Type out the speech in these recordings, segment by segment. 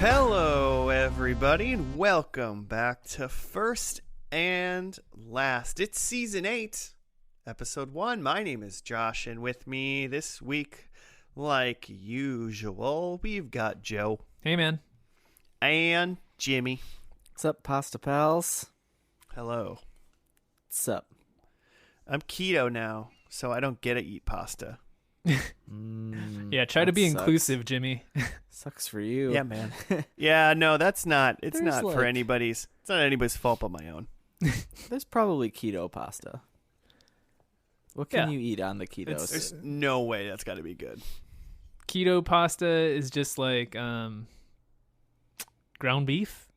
Hello, everybody, and welcome back to First and Last. It's Season 8, Episode 1. My name is Josh, and with me this week, like usual, we've got Joe. Hey, man. And Jimmy. What's up, Pasta Pals? Hello. What's up? I'm keto now, so I don't get to eat pasta. Yeah, try to be sucks. inclusive, Jimmy. Sucks for you. Yeah, man. Yeah, no, that's not. It's There's not for anybody's. It's not anybody's fault but my own. There's probably keto pasta. What can you eat on the ketos? There's no way that's got to be good. Keto pasta is just like ground beef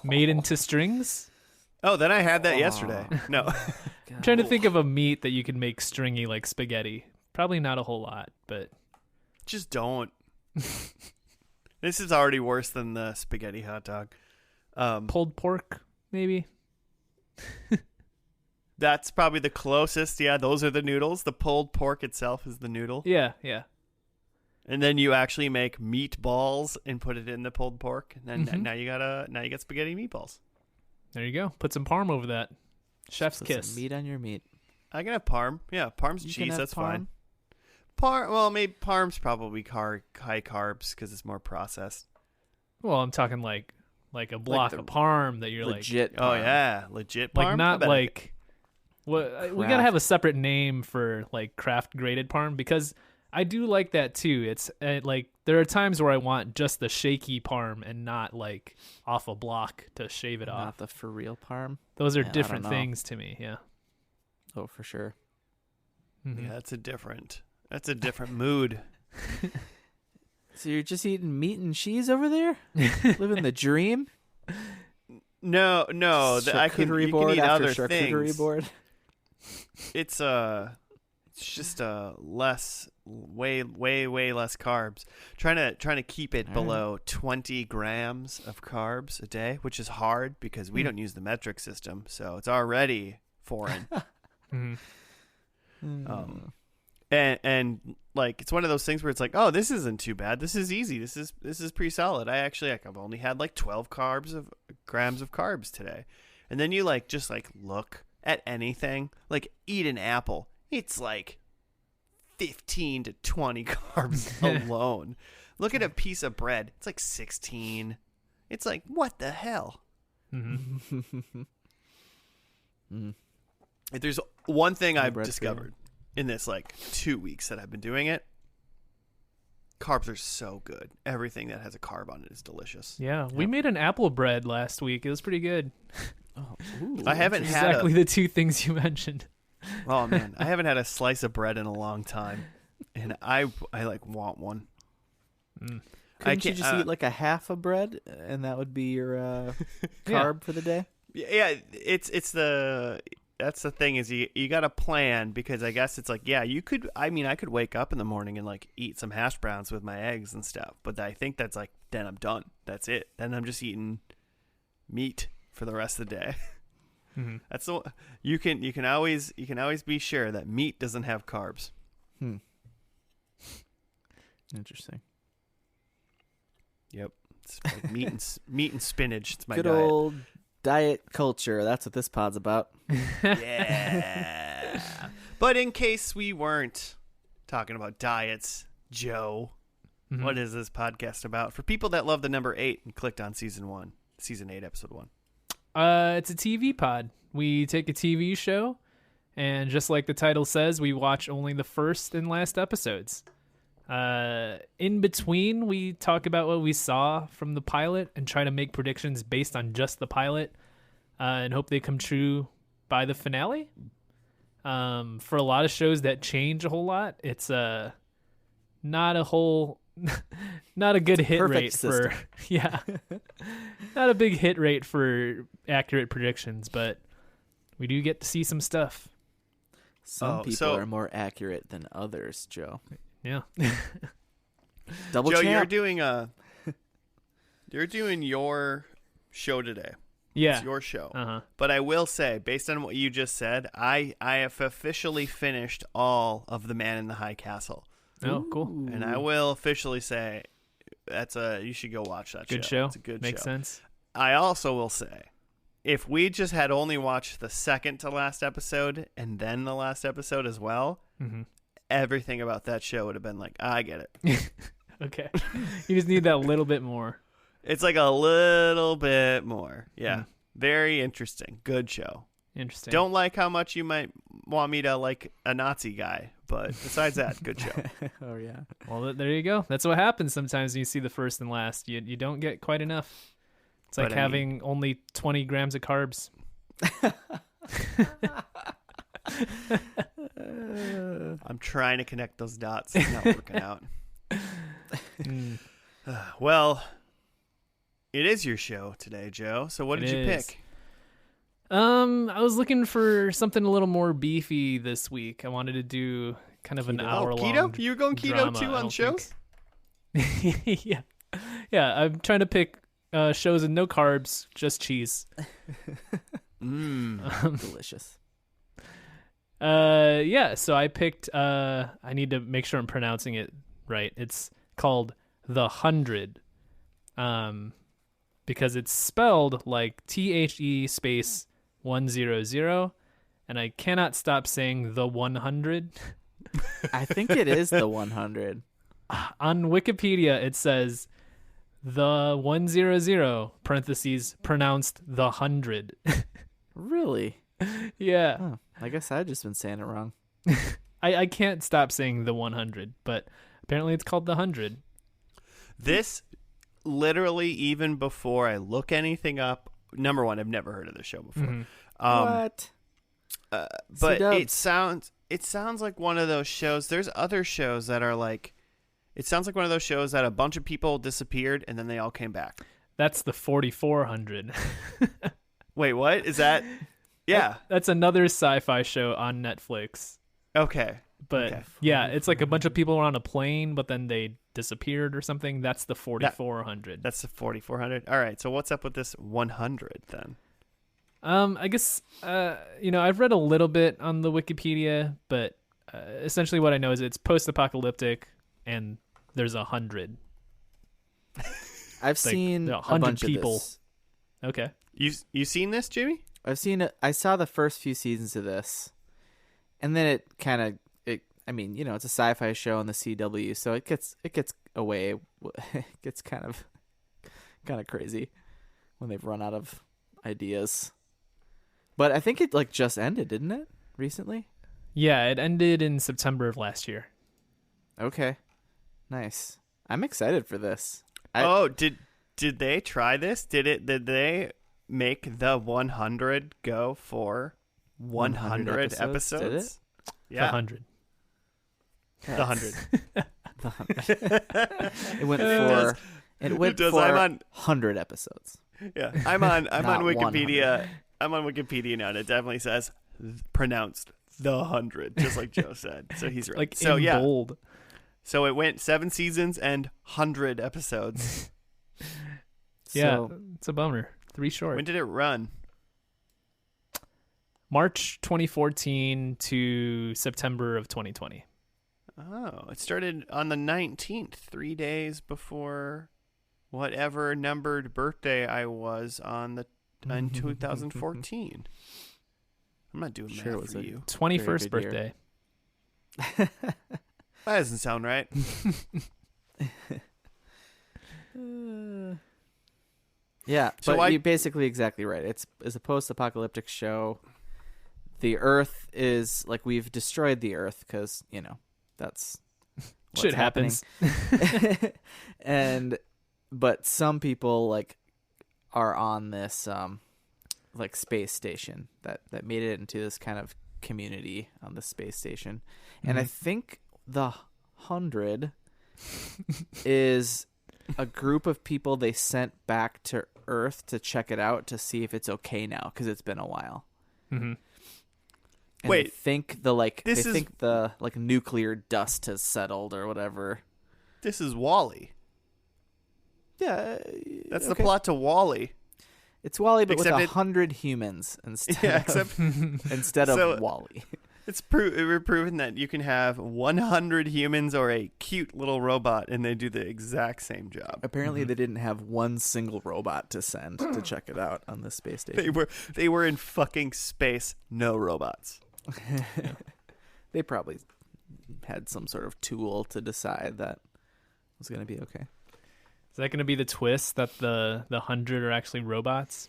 made into strings. Oh, then I had that yesterday. No. I'm trying to think of a meat that you can make stringy like spaghetti. Probably not a whole lot, but Just don't. This is already worse than the spaghetti hot dog. pulled pork, maybe. That's probably the closest. Yeah, those are the noodles. The pulled pork itself is the noodle. Yeah. And then you actually make meatballs and put it in the pulled pork. And then now you got spaghetti meatballs. There you go. Put some parm over that. Chef's Put kiss. some meat on your meat. I can have parm. Yeah, parm's You can cheese. have That's parm. fine. Well, maybe parm's probably high carbs because it's more processed. Well, I'm talking like a block the of parm that you're Legit. Oh parm. yeah, legit parm. like not like what we gotta have a separate name for like craft graded parm because I do like that too. It's like there are times where I want just the shaky parm and not like off a block to shave it Not off. the for real parm. Those are I different don't know. things to me. Yeah. Oh, for sure. Mhm. Yeah, that's a different mood. So you're just eating meat and cheese over there? Living the dream? No, I can Charcuterie you board can eat after other charcuterie things. board. It's just way less carbs. Trying to keep it All below 20 grams of carbs a day, which is hard because we don't use the metric system, so it's already foreign. Mhm. And like it's one of those things where it's like, oh, this isn't too bad. This is easy. This is pretty solid. I've only had like 12 grams of carbs today. And then you just look at anything, like eat an apple. It's like 15 to 20 carbs alone. Look at a piece of bread. It's like 16. It's like, what the hell? Mhm. If there's one thing I've bread for discovered in this 2 weeks that I've been doing it, carbs are so good. Everything that has a carb on it is delicious. Yeah, we made an apple bread last week. It was pretty good. Oh, ooh. I haven't had Exactly the two things you mentioned. Oh man, I haven't had a slice of bread in a long time, and I want one. Mm. Couldn't you can't- just eat like a half a bread and that would be your carb for the day? Yeah, that's the thing is you got to plan because I guess it's you could. I mean, I could wake up in the morning and eat some hash browns with my eggs and stuff, but I think that's then I'm done. That's it. Then I'm just eating meat for the rest of the day. Mm-hmm. That's the you can always be sure that meat doesn't have carbs. Interesting. Yep, it's like meat and spinach. It's my Good diet. old diet culture. That's what this pod's about. Yeah. But in case we weren't talking about diets, Joe, Mhm. what is this podcast about? For people that love the number 8 and clicked on season 8, episode 1. It's a TV pod. We take a TV show, and just like the title says, we watch only the first and last episodes. In between, we talk about what we saw from the pilot and try to make predictions based on just the pilot, and hope they come true by the finale. For a lot of shows that change a whole lot, it's not a good hit rate system. for not a big hit rate for accurate predictions, but we do get to see some stuff. Some people are more accurate than others, Joe. Yeah. Double Joe, champ. you're doing your show today. Yeah. It's your show. Uh-huh. But I will say, based on what you just said, I have officially finished all of The Man in the High Castle. Oh, cool. And I will officially say, you should go watch that Good show. show. It's a good Makes show. sense. I also will say, if we just had only watched the second to last episode and then the last episode as well, everything about that show would have been like, I get it. Okay. You just need that little bit more. It's like a little bit more. Yeah. Very interesting. Good show. Interesting. Don't like how much you might want me to like a Nazi guy, but besides that, good show. Oh yeah. Well, there you go. That's what happens sometimes when you see the first and last. You don't get quite enough. It's like having only 20 grams of carbs. I'm trying to connect those dots. It's not working out. Well, it is your show today, Joe. So what did you pick? I was looking for something a little more beefy this week. I wanted to do kind of an hour long. Keto? You were going keto too on shows? Yeah. I'm trying to pick shows with no carbs, just cheese. Delicious. So I picked I need to make sure I'm pronouncing it right. It's called The 100. Because it's spelled like THE space 100, and I cannot stop saying the 100. I think it is the 100. On Wikipedia, it says the 100 parentheses pronounced the 100. Really? Yeah. Oh, I guess I've just been saying it wrong. I can't stop saying the 100, but apparently it's called the 100. This literally, even before I look anything up, number one, I've never heard of this show before. What? But it sounds like one of those shows. There's other shows that are like, it sounds like one of those shows that a bunch of people disappeared and then they all came back. That's the 4400. Wait, what? Is that? Yeah. That's another sci-fi show on Netflix. Okay. But yeah, it's like a bunch of people are on a plane, but then they disappeared or something. That's the 4400. That's the 4400. All right. So what's up with this 100 then? I guess I've read a little bit on the Wikipedia, but essentially what I know is it's post-apocalyptic and there's 100. I've seen 100 a bunch people. of this. Okay. You seen this, Jimmy? I've seen it. I saw the first few seasons of this, and then it kind of it's a sci-fi show on the CW, so it gets away. It gets kind of crazy when they've run out of ideas. But I think it just ended, didn't it? Recently? Yeah, it ended in September of last year. Okay. Nice. I'm excited for this. Did they try this? Did they make the 100 go for 100 episodes? Did it? Yeah. 100. The 100. The 100. It went for 100 episodes. Yeah. I'm on Wikipedia. 100. I'm on Wikipedia now, and it definitely says pronounced the 100, just like Joe said. So he's right. Like so in bold. So it went 7 seasons and 100 episodes. Yeah, it's a bummer. 3 short. When did it run? March 2014 to September of 2020. Oh, it started on the 19th, 3 days before whatever numbered birthday I was on in 2014. I'm not doing Sure, math for you. 21st birthday. That doesn't sound right. Yeah, So but you're basically exactly right. It's a post-apocalyptic show. The Earth is we've destroyed the Earth because that's what's Shit happening. happens. But some people are on this space station that made it into this kind of community on the space station, and I think the 100 is a group of people they sent back to Earth to check it out to see if it's okay now because it's been a while. Mm-hmm. And Wait, they think the nuclear dust has settled or whatever. This is Wall-E. Yeah, That's the plot to Wall-E. It's Wall-E, but Except with 100 humans instead. Yeah, of except instead of Wall-E. We're proven that you can have 100 humans or a cute little robot, and they do the exact same job. Apparently, they didn't have one single robot to send to check it out on the space station. They were in fucking space, no robots. They probably had some sort of tool to decide that it was going to be okay. Is that going to be the twist that the 100 are actually robots?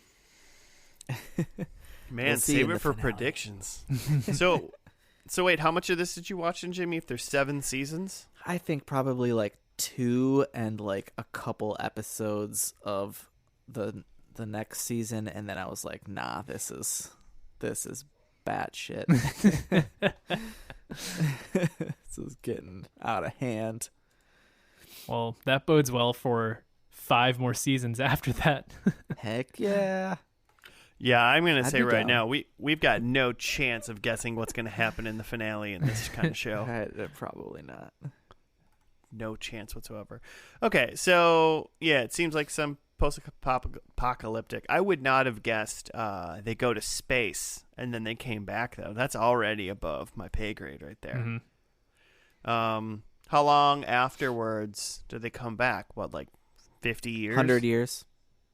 Man, We'll see save in it the for finale. predictions. So wait, how much of this did you watch in, Jimmy? If there's 7 seasons? I think probably like 2 and like a couple episodes of the next season, and then I was like, nah, this is batshit. This is getting out of hand. Well, that bodes well for 5 more seasons after that. Heck yeah. Yeah, I'm going to I'd say be right down. now, we've got no chance of guessing what's going to happen in the finale in this kind of show. Probably not. No chance whatsoever. Okay, so yeah, it seems like some post-apocalyptic. I would not have guessed they go to space and then they came back, though. That's already above my pay grade right there. Mm-hmm. How long afterwards do they come back? What, like 50 years? 100 years.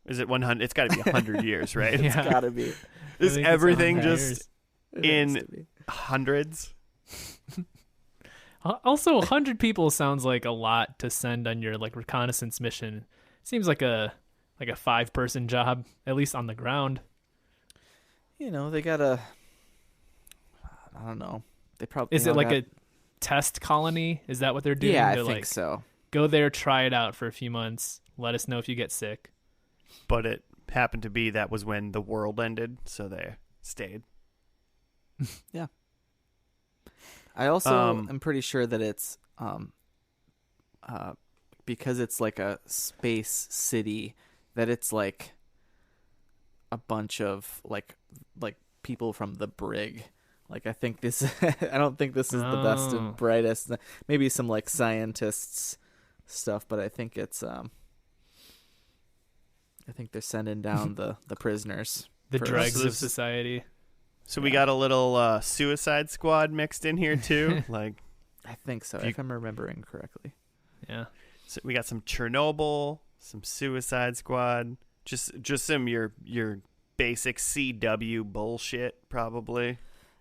Is it 100? It's got to be 100 years, right? Yeah. It's gotta be. Is think it's everything 100 just years. It in has to be. hundreds? Also, 100 people sounds like a lot to send on your like reconnaissance mission. Seems like a 5-person job, at least on the ground. You know, they gotta. I don't know. They probably Is it like a test colony? Is that what they're doing? Yeah, I They're think like, so. go there, try it out for a few months. Let us know if you get sick. But it happened to be that was when the world ended, so they stayed. I also Um, am pretty sure that it's because it's like a space city, that it's like a bunch of like people from the brig. Like I think this I don't think this is the best Oh. and brightest. Maybe some like scientists stuff, but I think it's I think they're sending down the prisoners. The First. dregs So of this is- society. So we got a little Suicide Squad mixed in here too. Like, I think so, You- if I'm remembering correctly. Yeah. so we got some Chernobyl, some Suicide Squad, just some your basic CW bullshit, probably.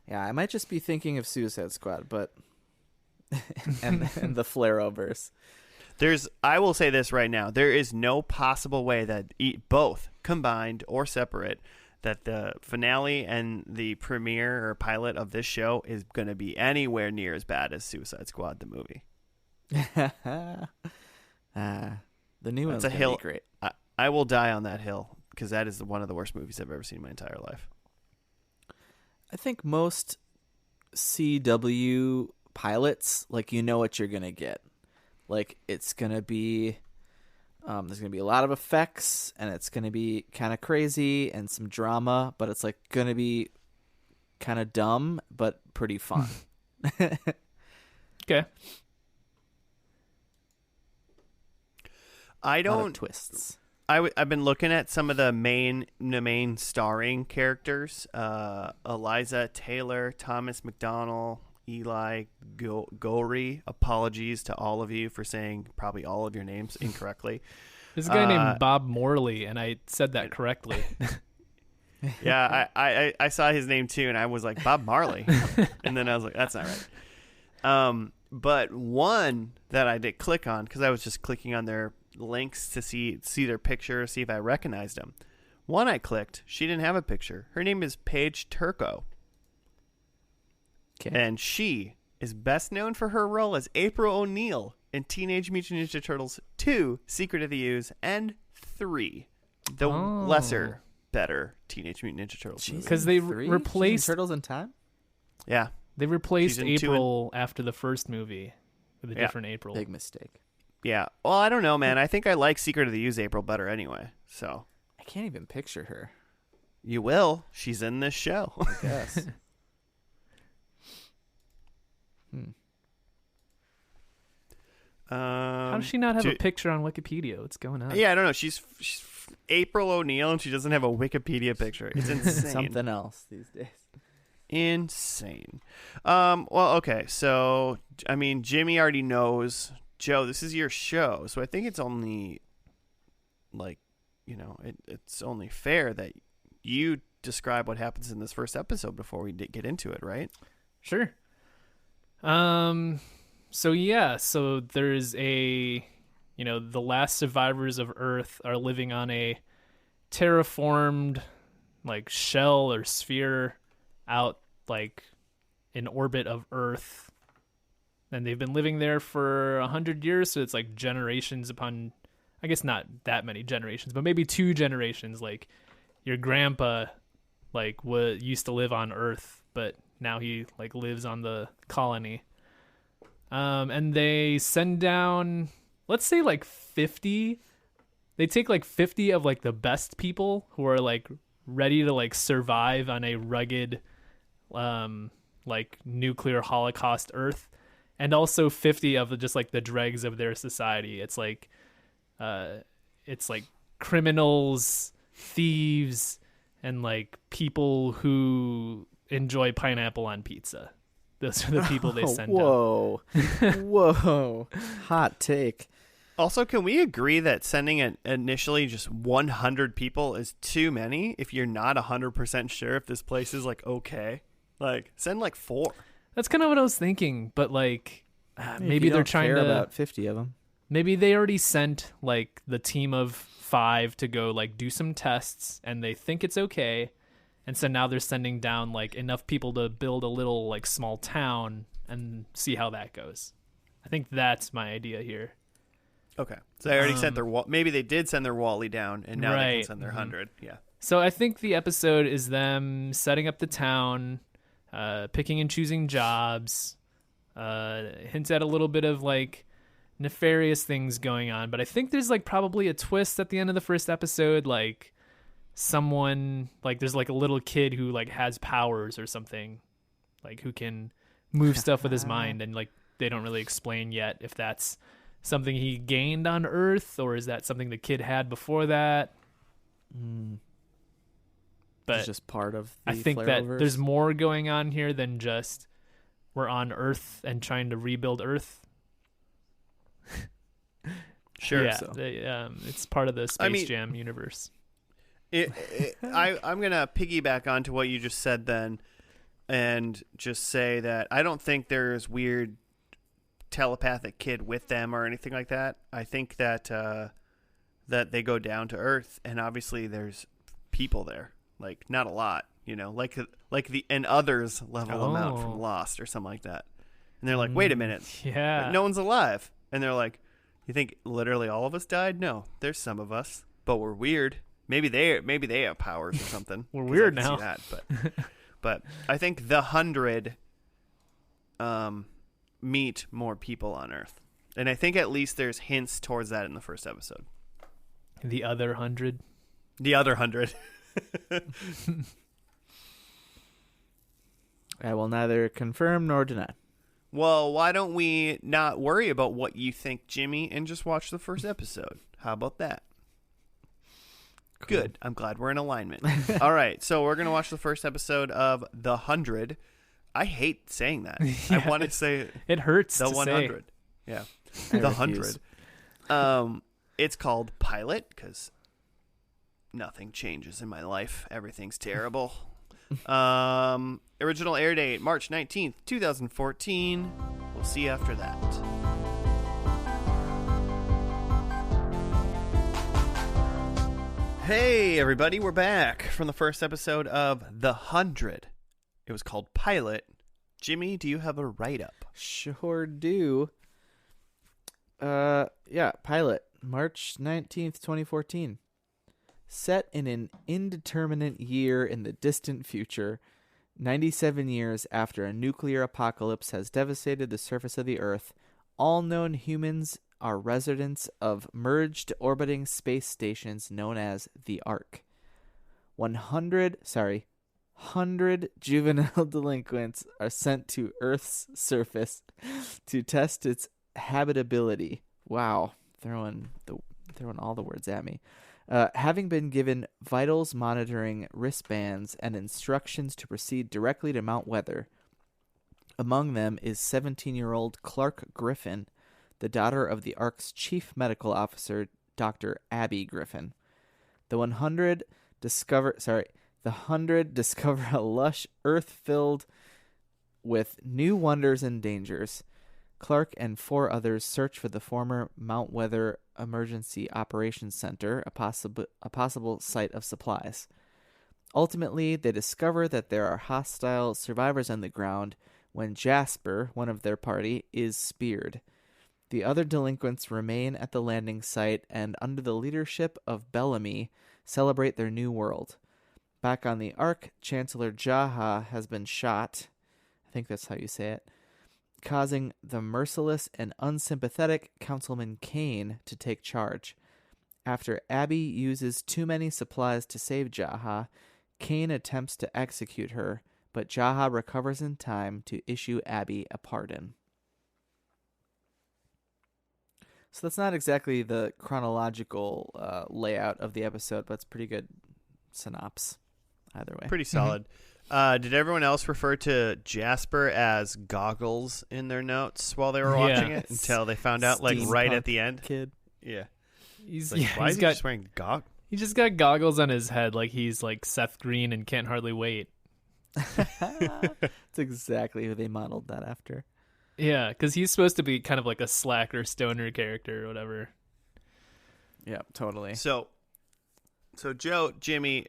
Yeah, I might just be thinking of Suicide Squad, but and the Flareoverse. I will say this right now: there is no possible way that both combined or separate that the finale and the premiere or pilot of this show is going to be anywhere near as bad as Suicide Squad, the movie. The new one's a gonna hill. be great. I will die on that hill because that is one of the worst movies I've ever seen in my entire life. I think most CW pilots, like, you know what you're gonna get. Like, it's gonna be there's gonna be a lot of effects, and it's gonna be kind of crazy and some drama, but it's like gonna be kind of dumb but pretty fun. Okay. I A lot of don't. twists. I've been looking at some of the main starring characters: Eliza Taylor, Thomas McDonnell, Eli Gorey. Apologies to all of you for saying probably all of your names incorrectly. There's a guy named Bob Morley, and I said that correctly. Yeah, I saw his name too, and I was like, Bob Marley, and then I was like, that's not right. But one that I did click on, because I was just clicking on their links to see their picture, see if I recognized them. One I clicked, she didn't have a picture. Her name is Paige Turco, Okay. and she is best known for her role as April O'Neil in Teenage Mutant Ninja Turtles 2, Secret of the Ooze, and 3, the Oh. lesser, better Teenage Mutant Ninja Turtles movie. 'Cause they Three? replaced- She's in Turtles in Time. Yeah. They replaced She's in two April after the first movie with a Yeah. different April. Big mistake. Yeah. Well, I don't know, man. I think I like Secret of the Ooze April better anyway. So I can't even picture her. you will. She's in this show. I guess. How does she not have a do- picture on Wikipedia? What's going on? Yeah, I don't know. She's April O'Neil, and she doesn't have a Wikipedia picture. It's insane. Something else these days. Insane. Well, okay. So, I mean, Jimmy already knows. Joe, this is your show. So I think it's only, like, it's only fair that you describe what happens in this first episode before we get into it, right? Sure. So there's the last survivors of Earth are living on a terraformed, like, shell or sphere out, like, in orbit of Earth. And they've been living there for 100 years, so it's like generations upon, I guess not that many generations, but maybe 2 generations. Like, your grandpa, like, used to live on Earth, but now he, like, lives on the colony. And they send down, let's say, like, 50. They take, like, 50 of, like, the best people who are, like, ready to, like, survive on a rugged, like, nuclear holocaust Earth, and also 50 of just, like, the dregs of their society. It's like criminals, thieves, and, like, people who enjoy pineapple on pizza. Those are the people they send Whoa. Whoa. Hot take. Also, can we agree that sending initially just 100 people is too many if you're not 100% sure if this place is, like, okay? Like, send, like, 4. That's kind of what I was thinking, but, like, maybe they're trying to about 50 of them. Maybe they already sent, like, the team of 5 to go, like, do some tests, and they think it's okay, and so now they're sending down, like, enough people to build a little, like, small town and see how that goes. I think that's my idea here. Okay, so they already sent their maybe they did send their Wally down, and now they can send their 100. Yeah. So I think the episode is them setting up the town, picking and choosing jobs, hints at a little bit of, like, nefarious things going on, but I think there's, like, probably a twist at the end of the first episode, like, someone, like, there's, like, a little kid who, like, has powers or something, like, who can move stuff with his mind, and, like, they don't really explain yet if that's something he gained on Earth, or is that something the kid had before that. But it's just part of the I think that Flare-Overs. there's more going on here than just we're on Earth and trying to rebuild Earth. Sure. Yeah, so. It's part of the Space Jam universe. I'm going to piggyback onto what you just said then and just say that I don't think there's weird telepathic kid with them or anything like that. I think that that they go down to Earth, and obviously there's people there. Like, not a lot, like the and others level them out from Lost or something like that. And they're like, wait a minute. Yeah. Like, no one's alive. And they're like, you think literally all of us died? No, there's some of us, but we're weird. Maybe they have powers or something. We're weird now. See that, but I think the 100 meet more people on Earth, and I think at least there's hints towards that in the first episode. The other 100. The other 100. I will neither confirm nor deny. Well, why don't we not worry about what you think, Jimmy, and just watch the first episode? How about that? Cool. Good. I'm glad we're in alignment. All right, so we're going to watch the first episode of The 100. I hate saying that. Yeah, I want to say it hurts The to 100. say. Yeah. I The refuse. 100. It's called Pilot because nothing changes in my life. Everything's terrible. Original air date March 19th, 2014. We'll see you after that. Hey everybody, we're back from the first episode of The 100. It was called Pilot. Jimmy, do you have a write-up? Sure do. Yeah, Pilot, March 19th, 2014. Set in an indeterminate year in the distant future, 97 years after a nuclear apocalypse has devastated the surface of the Earth, all known humans are residents of merged orbiting space stations known as the Ark. 100 juvenile delinquents are sent to Earth's surface to test its habitability. Wow, throwing all the words at me. Having been given vitals monitoring wristbands and instructions to proceed directly to Mount Weather. Among them is 17-year-old Clark Griffin, the daughter of the Ark's chief medical officer, Dr. Abby Griffin. The 100 discover a lush earth filled with new wonders and dangers. Clark and 4 others search for the former Mount Weather Emergency Operations Center, a possible site of supplies. Ultimately, they discover that there are hostile survivors on the ground when Jasper, one of their party, is speared. The other delinquents remain at the landing site and, under the leadership of Bellamy, celebrate their new world. Back on the Ark, Chancellor Jaha has been shot. I think that's how you say it. Causing the merciless and unsympathetic Councilman Kane to take charge. After Abby uses too many supplies to save Jaha, Kane attempts to execute her, but Jaha recovers in time to issue Abby a pardon. So that's not exactly the chronological layout of the episode, but it's pretty good synopsis either way. Pretty solid. Did everyone else refer to Jasper as Goggles in their notes while they were watching it until they found out, like, right at the end? Kid. Yeah. He's like, why is he just wearing goggles? He just got goggles on his head like he's like Seth Green and Can't Hardly Wait. That's exactly who they modeled that after. Yeah, because he's supposed to be kind of like a slacker stoner character or whatever. Yeah, totally. So Joe, Jimmy,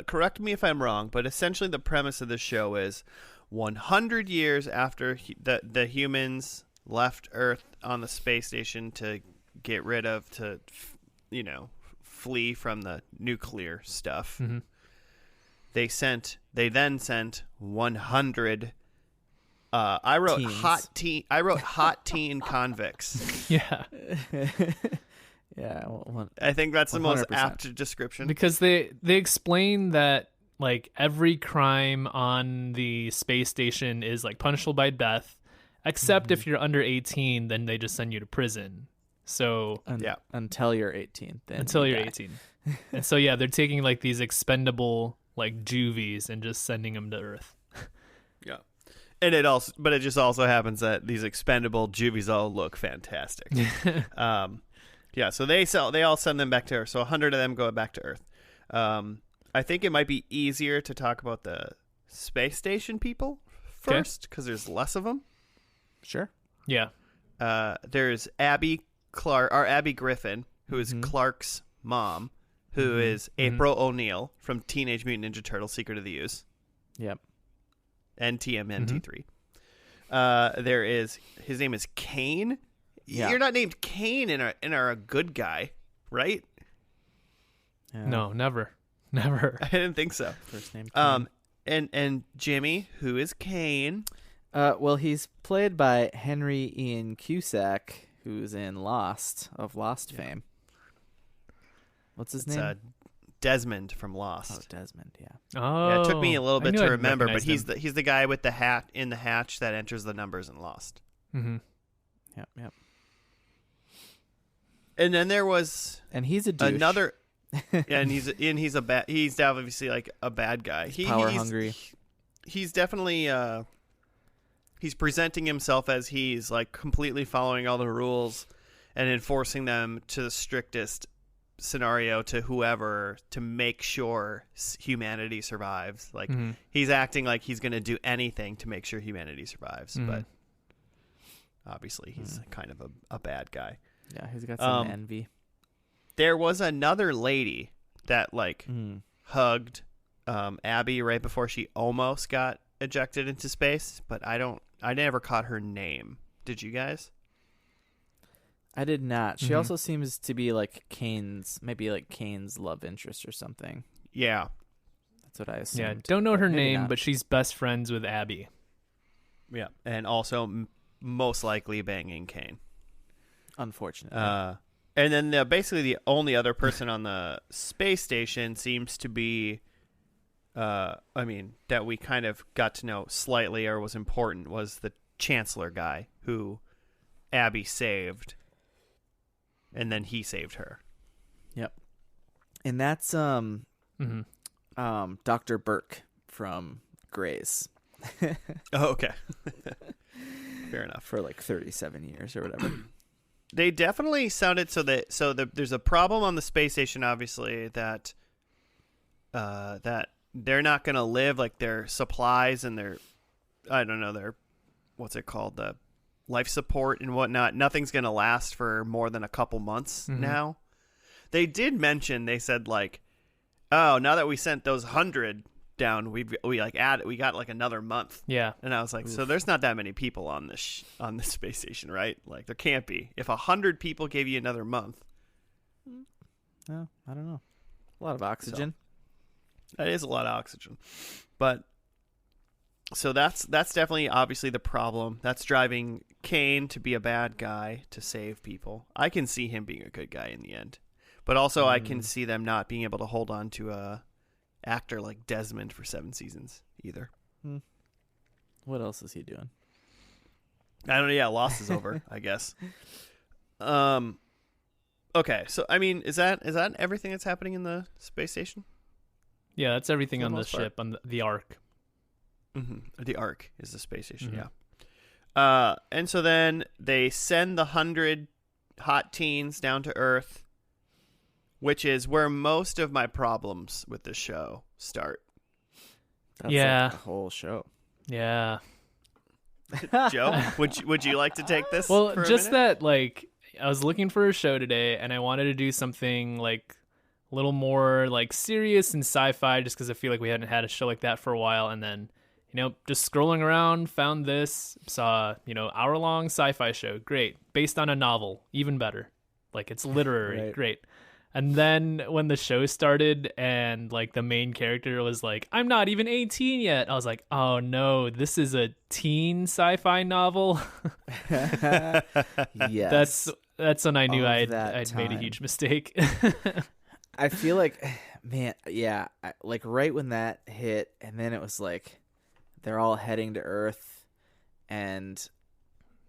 correct me if I'm wrong, but essentially the premise of the show is 100 years after the humans left Earth on the space station to get rid of, flee from the nuclear stuff. Mm-hmm. They then sent 100. I wrote teens. hot teen convicts. Yeah. Yeah, I think that's the 100%. most apt description. Because they explain that like every crime on the space station is like punishable by death, except if you're under 18, then they just send you to prison. So until you're 18. Then until you're die. 18. And so yeah, they're taking like these expendable like juvies and just sending them to Earth. Yeah. And it just also happens that these expendable juvies all look fantastic. Yeah, so they all send them back to Earth. So 100 of them go back to Earth. I think it might be easier to talk about the space station people first because there's less of them. Sure. Yeah. There's Abby Griffin, who is Clark's mom, who is April O'Neil from Teenage Mutant Ninja Turtles: Secret of the Ooze. Yep. And TMNT3. There is his name is Kane. Yeah. You're not named Kane and are a good guy, right? Yeah. No, never. I didn't think so. First name Kane. And Jimmy, who is Kane? Well, he's played by Henry Ian Cusack, who's in Lost fame. What's his name? Desmond from Lost. Oh, Desmond, yeah. Oh. Yeah, it took me a little bit to remember, but he's him. the guy with the hat in the hatch that enters the numbers in Lost. Mm-hmm. Yep. And then there was he's a douche. another he's obviously like a bad guy. He's power hungry. He's definitely he's presenting himself as he's like completely following all the rules and enforcing them to the strictest scenario to whoever to make sure humanity survives. Like he's acting like he's going to do anything to make sure humanity survives, but obviously he's kind of a bad guy. Yeah, he's got some envy. There was another lady that like hugged Abby right before she almost got ejected into space, but I never caught her name. Did you guys? I did not. She also seems to be like Kane's love interest or something. Yeah. That's what I assumed. Yeah, don't know her name, not. but she's best friends with Abby. Yeah, and also most likely banging Kane. Unfortunately. And then basically the only other person on the space station seems to be, that we kind of got to know slightly or was important was the Chancellor guy who Abby saved, and then he saved her. Yep. And that's Mhm. Dr. Burke from Grey's Oh, okay. Fair enough. for like 37 years or whatever. They definitely sounded there's a problem on the space station, obviously, that they're not going to live, like their supplies and their, I don't know, their, what's it called, the life support and whatnot. Nothing's going to last for more than a couple months now. They did mention, they said like, oh, now that we sent those 100 down, we got like another month. Yeah. And I was like, so there's not that many people on this on the space station, right? Like there can't be. If 100 people gave you another month, Oh, I don't know. A lot of oxygen. that is a lot of oxygen. But so that's definitely obviously the problem. That's driving Kane to be a bad guy to save people. I can see him being a good guy in the end. But also I can see them not being able to hold on to a actor like Desmond for 7 seasons either. What else is he doing? I don't know. Yeah, Lost is over, I guess. Okay, so I mean, is that everything that's happening in the space station? Yeah, that's everything For the on the most part. ship, on the Ark. Mm-hmm. The Ark is the space station, yeah. And so then they send the 100 hot teens down to Earth, which is where most of my problems with the show start. That's Yeah. like the whole show. Yeah. Joe, would you like to take this? Well, for a just minute? that, like, I was looking for a show today, and I wanted to do something, like, a little more, like, serious and sci-fi, just because I feel like we hadn't had a show like that for a while, and then, just scrolling around, found this, saw, hour-long sci-fi show, great, based on a novel, even better. Like, it's literary, Right. great. And then when the show started and like the main character was like, I'm not even 18 yet. I was like, oh no, this is a teen sci-fi novel. Yes. That's when I knew Of I'd that made a time. huge mistake. I feel like, man, yeah, like right when that hit, and then it was like they're all heading to Earth, and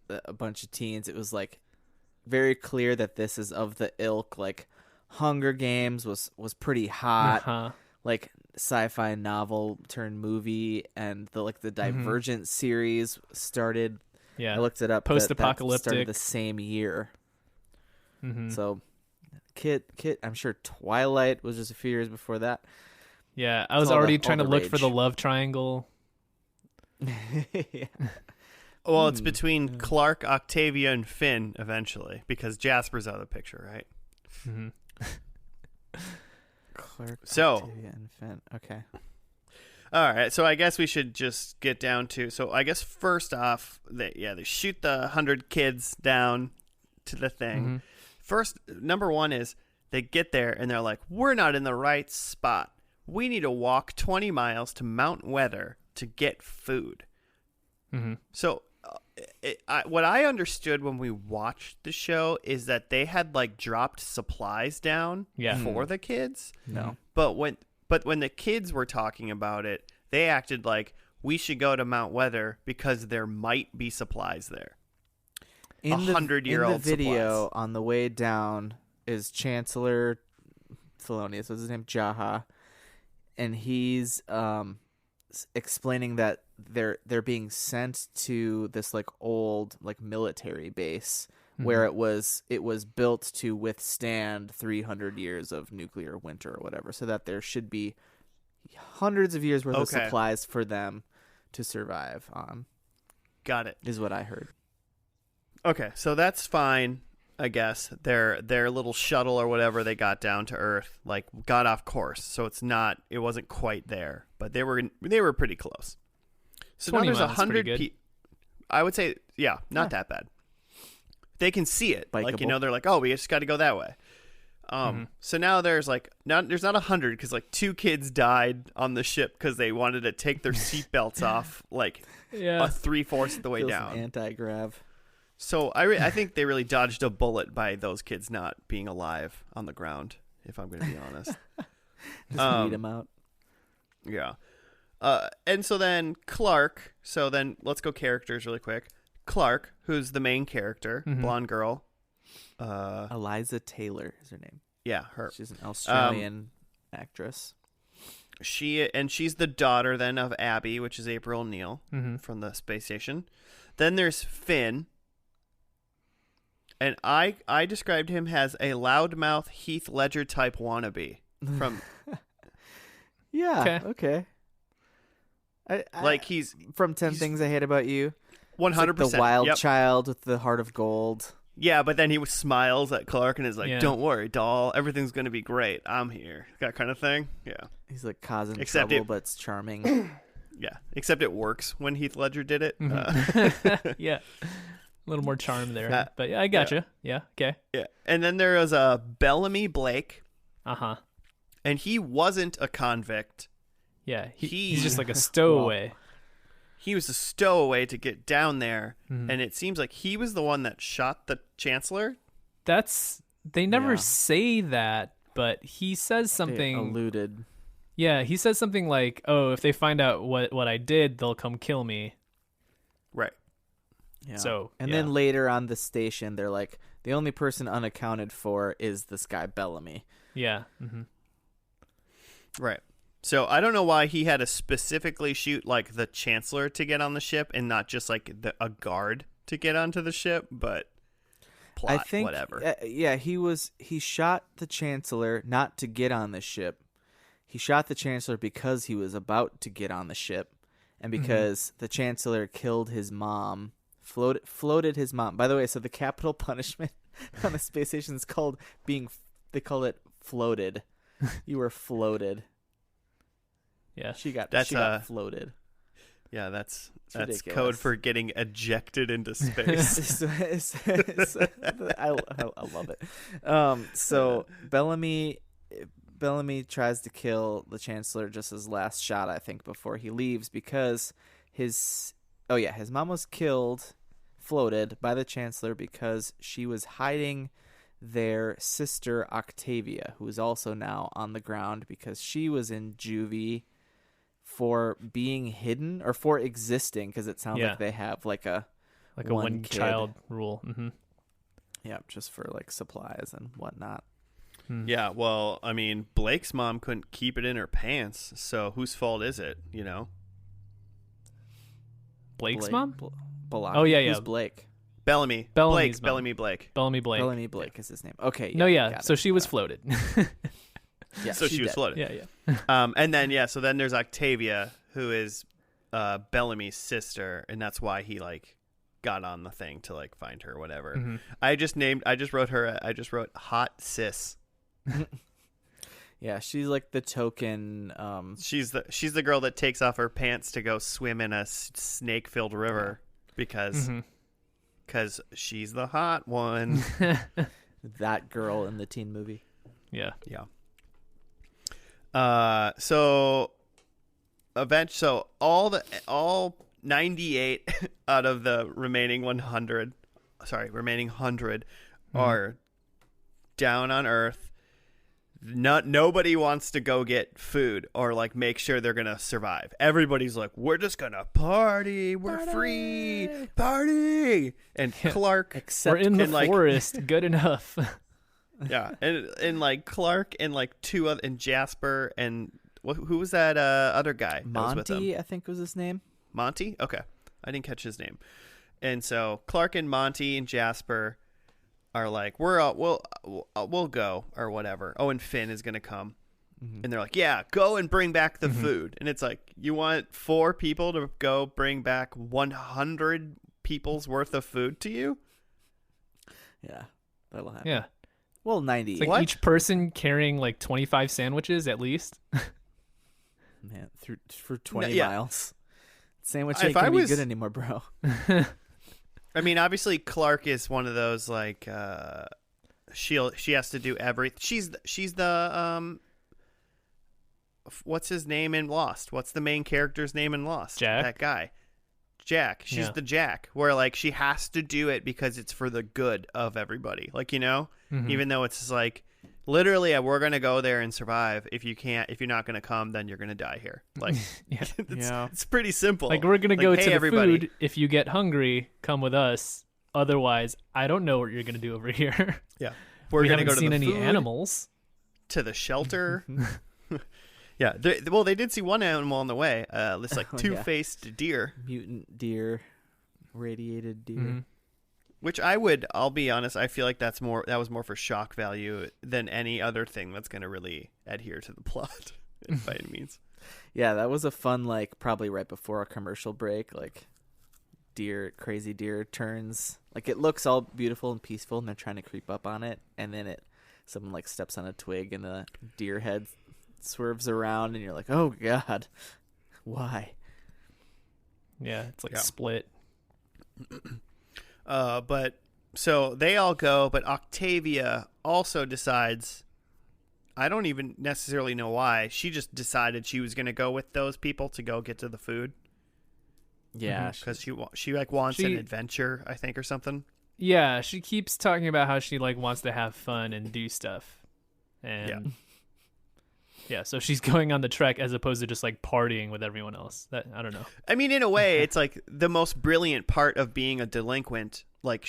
a bunch of teens. It was like very clear that this is of the ilk. Like Hunger Games was pretty hot, Uh-huh. like sci-fi novel turned movie, and the Divergent series started. Yeah. I looked it up. Post-apocalyptic. that started the same year. Mm-hmm. So, Kit, I'm sure Twilight was just a few years before that. Yeah, I was all the- already all trying to the look for the rage. love triangle. Yeah. Well, it's between Clark, Octavia, and Finn eventually, because Jasper's out of the picture, right? Mm-hmm. Clark, So- Octavia, and Finn. Okay. All right, so I guess we should just get down to. So I guess first off, they shoot the 100 kids down to the thing. Mm-hmm. First, number one is they get there and they're like, "We're not in the right spot. We need to walk 20 miles to Mount Weather to get food." Mm-hmm. So, what I understood when we watched the show is that they had like dropped supplies down Yeah. for the kids. No. But when the kids were talking about it, they acted like we should go to Mount Weather because there might be supplies there. In the 100-year-old video supplies. on the way down is Chancellor Thelonious. What's his name? Jaha, and he's explaining that they're being sent to this like old like military base where it was built to withstand 300 years of nuclear winter or whatever, so that there should be hundreds of years worth of Okay. supplies for them to survive on, Got it. is what I heard. Okay, so that's fine, I guess. Their little shuttle or whatever they got down to Earth, like got off course. So it wasn't quite there, but they were pretty close. So now 20 there's miles is pretty 100 good. people. I would say, yeah, not that bad. They can see it, like Bikeable. they're like, oh, we just got to go that way. So now there's there's not 100 because like 2 kids died on the ship because they wanted to take their seatbelts off like Yeah. 3/4 of the way Feels down. anti-grav. So I think they really dodged a bullet by those kids not being alive on the ground, if I'm going to be honest. Just weed them out. Yeah. And so then Clark, so then let's go characters really quick. Clark, who's the main character, blonde girl. Eliza Taylor is her name. Yeah, her. She's an Australian actress. She's the daughter then of Abby, which is April O'Neil from the space station. Then there's Finn. And I described him as a loudmouth Heath Ledger type wannabe from Yeah, okay. He's from 10 Things I Hate About You. 100%. Like the wild child with the heart of gold. Yeah, but then he smiles at Clark and is like, Yeah. "Don't worry, doll. Everything's going to be great. I'm here." That kind of thing. Yeah. He's like causing Except trouble, but it's charming. Yeah. Except it works when Heath Ledger did it. Yeah. A little more charm there. But yeah, I gotcha. Yeah. Okay. Yeah. And then there was Bellamy Blake. Uh-huh. And he wasn't a convict. Yeah. He's just like a stowaway. He was a stowaway to get down there, and it seems like he was the one that shot the Chancellor. They never say that, but he says something. They alluded. Yeah, he says something like, "Oh, if they find out what I did, they'll come kill me." Right. Yeah. So, and then later on the station, they're like, the only person unaccounted for is this guy Bellamy. Yeah. Right. So I don't know why he had to specifically shoot like the Chancellor to get on the ship and not just like a guard to get onto the ship, but plot, I think, whatever. He shot the Chancellor not to get on the ship. He shot the Chancellor because he was about to get on the ship, and because the Chancellor killed his mom, floated his mom. By the way, so the capital punishment on the space station is called they call it floated. You were floated. Yeah. She got floated. Yeah, that's ridiculous. code for getting ejected into space. I love it. So Bellamy tries to kill the Chancellor just his last shot, I think, before he leaves, because his mom was floated by the Chancellor because she was hiding their sister Octavia, who is also now on the ground because she was in juvie for being hidden or for existing, because it sounds like they have like a one child rule. Yeah, just for like supplies and whatnot. Yeah, well, I mean, Blake's mom couldn't keep it in her pants, so whose fault is it, you know? Blake's mom? Oh, yeah. Who's Blake? Bellamy. Bellamy's mom. Bellamy Blake. Bellamy Blake. Bellamy Blake is his name. Okay. So she was floated. Yeah, so she was floated. Yeah. And then, so then there's Octavia, who is Bellamy's sister, and that's why he, like, got on the thing to, like, find her or whatever. I just wrote Hot Sis. Yeah, she's like the token. She's the girl that takes off her pants to go swim in a snake-filled river because she's the hot one. That girl in the teen movie. Yeah. So all 98 out of the remaining 100 are down on Earth. Nobody wants to go get food or like make sure they're gonna survive. Everybody's like, we're just gonna party. We're free. Party. And Clark, we're in the forest. Good enough. Yeah, and like Clark and like two other, and Jasper and who was that other guy? Monty, I think was his name. Monty? Okay, I didn't catch his name. And so Clark and Monty and Jasper are like, we'll go or whatever. Oh, and Finn is gonna come, and they're like, yeah, go and bring back the food. And it's like, you want 4 people to go bring back 100 people's worth of food to you? Yeah, that'll happen. Yeah. Well, 90. It's like each person carrying like 25 sandwiches at least. Man, for 20 miles. Sandwich ain't If gonna I be was- good anymore, bro. I mean, obviously Clark is one of those like she has to do everything. She's the what's his name in Lost? What's the main character's name in Lost? Jack? That guy. Jack. She's the Jack, where like she has to do it because it's for the good of everybody. Like, you know, even though it's like literally we're gonna go there and survive. If you're not gonna come, then you're gonna die here. Like, it's pretty simple. Like, we're gonna go hey, to the everybody. food. If you get hungry, come with us. Otherwise, I don't know what you're gonna do over here. Yeah, We gonna haven't go to seen the any food. animals. to the shelter. Yeah, they did see one animal on the way. This like two-faced deer, mutant deer, radiated deer. Mm-hmm. which I'll be honest, I feel like that was more for shock value than any other thing that's going to really adhere to the plot by any means. Yeah, that was a fun, like, probably right before a commercial break, like, crazy deer turns. Like, it looks all beautiful and peaceful, and they're trying to creep up on it, and then someone, like, steps on a twig, and the deer head swerves around, and you're like, oh, God, why? Yeah, it's like Split. But, so they all go, but Octavia also decides... I don't even necessarily know why. She just decided she was going to go with those people to go get to the food. Yeah. Because she like wants an adventure, I think, or something. Yeah, she keeps talking about how she like wants to have fun and do stuff. And yeah, so she's going on the trek as opposed to just like partying with everyone else. That I don't know. I mean, in a way, it's like the most brilliant part of being a delinquent, like,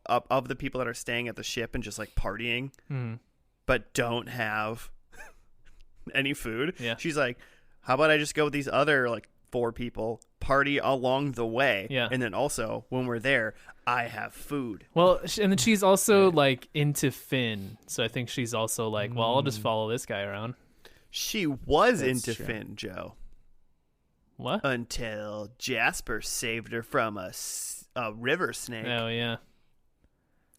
of the people that are staying at the ship and just like partying. But don't have any food. Yeah. She's like, how about I just go with these other like 4 people, party along the way. Yeah. And then also when we're there, I have food. Well, and then she's also like into Finn. So I think she's also like, well, I'll just follow this guy around. She was into Finn, Joe. What? Until Jasper saved her from a river snake. Oh, yeah.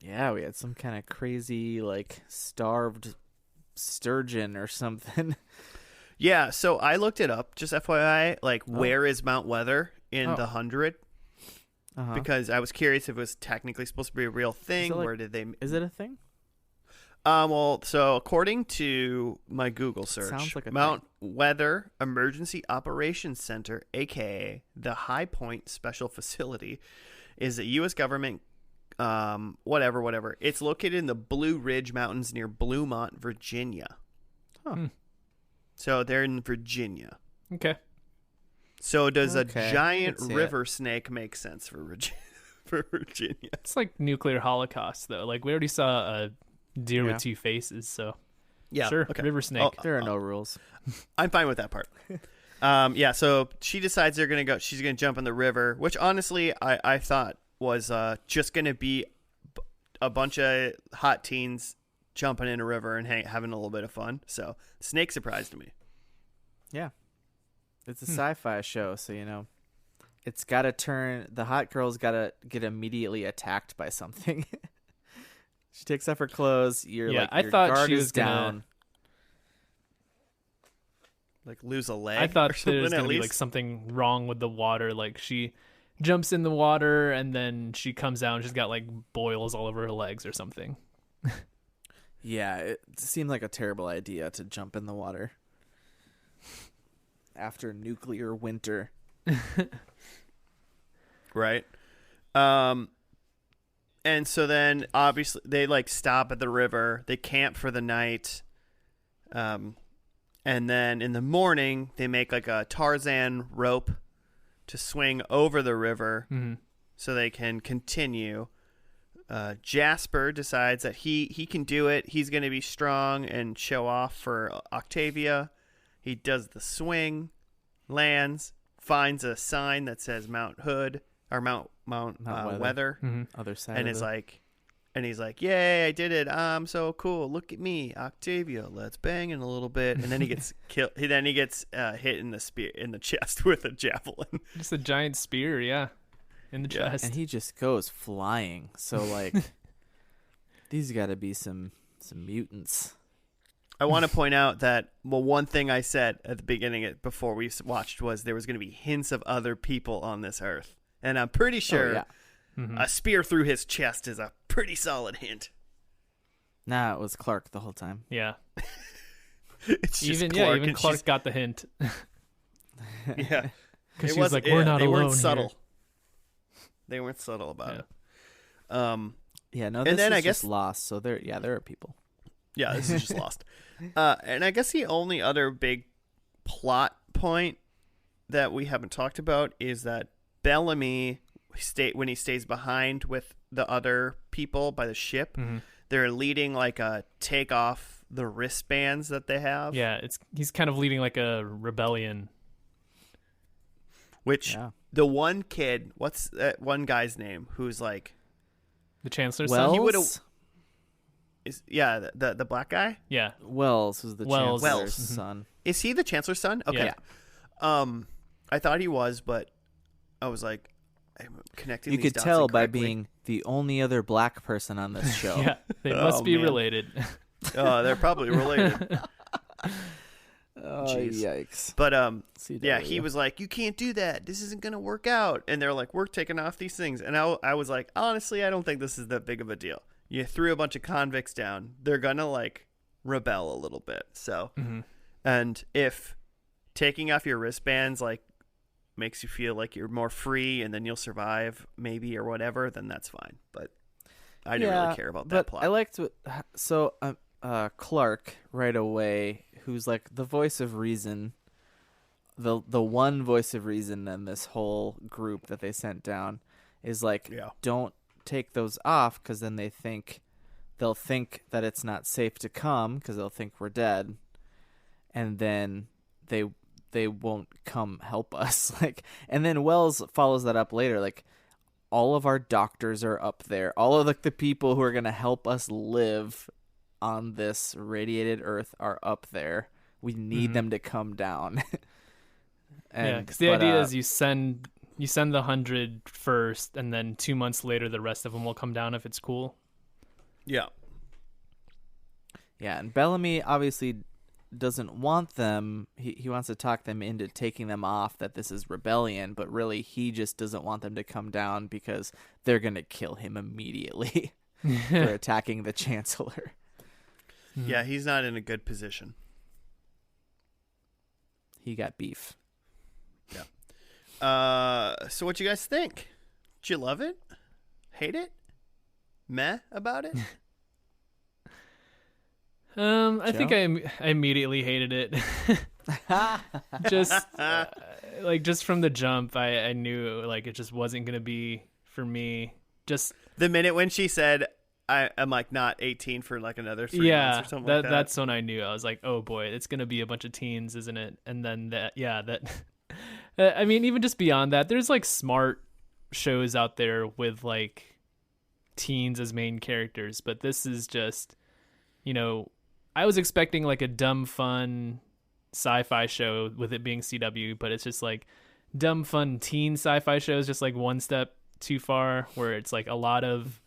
Yeah, we had some kind of crazy, like, starved sturgeon or something. Yeah, so I looked it up, just FYI, like, where is Mount Weather in the 100? Because I was curious if it was technically supposed to be a real thing. Like, where did they... Is it a thing? Well, so according to my Google search, sounds like a Mount Weather Emergency Operations Center, a.k.a. the High Point Special Facility, is a U.S. government... whatever. It's located in the Blue Ridge Mountains near Bluemont, Virginia. So they're in Virginia. Okay. So does a giant river snake make sense for Virginia? It's like nuclear holocaust, though. Like, we already saw a deer with 2 faces, so... Yeah, sure, okay. river snake. There are no rules. I'm fine with that part. Yeah, so she decides she's going to jump in the river, which honestly I thought was just going to be a bunch of hot teens jumping in a river and having a little bit of fun. So snake surprised me. Yeah. It's a sci-fi show, so, it's got to turn... The hot girl's got to get immediately attacked by something. She takes off her clothes. Your thought guard she is was gonna, down. Like lose a leg. I thought there was going to be like something wrong with the water. Like she jumps in the water and then she comes out and she's got like boils all over her legs or something. Yeah, it seemed like a terrible idea to jump in the water after nuclear winter. Right. And so then obviously they like stop at the river, they camp for the night. And then in the morning they make like a Tarzan rope to swing over the river so they can continue. Jasper decides that he can do it. He's going to be strong and show off for Octavia. He does the swing, lands, finds a sign that says Mount Hood or Mount Weather. Other side. And he's like, "Yay, I did it. I'm so cool. Look at me, Octavia. Let's bang in a little bit." And then he gets killed. Then he gets hit in the chest with a javelin. Just a giant spear, yeah. In the chest. And he just goes flying. So, like, these got to be some mutants. I want to point out that, well, one thing I said at the beginning before we watched was there was going to be hints of other people on this earth. And I'm pretty sure a spear through his chest is a pretty solid hint. Nah, it was Clark the whole time. Yeah. It's just Clark. Even Clark got the hint. Yeah. Because she was like, we're not alone. They weren't subtle. Here. They weren't subtle about it. Yeah, no, this and then is I guess just Lost, so there are people. Yeah, this is just Lost. And I guess the only other big plot point that we haven't talked about is that Bellamy, when he stays behind with the other people by the ship, they're leading like a takeoff the wristbands that they have. Yeah, he's kind of leading like a rebellion. Which the one kid, what's that one guy's name who's like the Chancellor's Wells? son? He would have. The black guy. Yeah, Wells was the Wells. Chancellor's Mhm. son. Is he the Chancellor's son? Okay. Yeah. I thought he was, but I was like, I'm connecting. You these could dots tell by incorrectly. being the only other black person on this show. yeah, they Oh, must be man. related. Oh, they're probably related. Oh, Jeez. yikes. But CW. yeah, he was like, you can't do that. This isn't gonna work out. And they're like, we're taking off these things. And I was like, honestly, I don't think this is that big of a deal. You threw a bunch of convicts down. They're gonna like rebel a little bit. So, and if taking off your wristbands like makes you feel like you're more free and then you'll survive maybe or whatever, then that's fine. But I didn't really care about that plot. I liked Clark right away, who's like the voice of reason, the one voice of reason in this whole group that they sent down, is like, don't take those off because then they'll think that it's not safe to come because they'll think we're dead, and then they won't come help us. Like, and then Wells follows that up later, like, all of our doctors are up there, all of like the people who are going to help us live on this radiated earth are up there. We need them to come down. Yeah, because the idea is you send the 100 first, and then 2 months later the rest of them will come down if it's cool. Yeah. Yeah, and Bellamy obviously doesn't want them. He wants to talk them into taking them off, that this is rebellion, but really he just doesn't want them to come down because they're going to kill him immediately for attacking the Chancellor. Yeah, he's not in a good position. He got beef. So what you guys think? Did you love it? Hate it? Meh about it? I think I immediately hated it. just just from the jump, I knew like it just wasn't gonna be for me. Just the minute when she said, I'm like not 18 for like another 3 months or something like that. That's when I knew. I was like, oh boy, it's gonna be a bunch of teens, isn't it? And then that I mean, even just beyond that, there's like smart shows out there with like teens as main characters, but this is just, I was expecting like a dumb fun sci-fi show with it being CW, but it's just like dumb fun teen sci-fi shows, just like one step too far, where it's like a lot of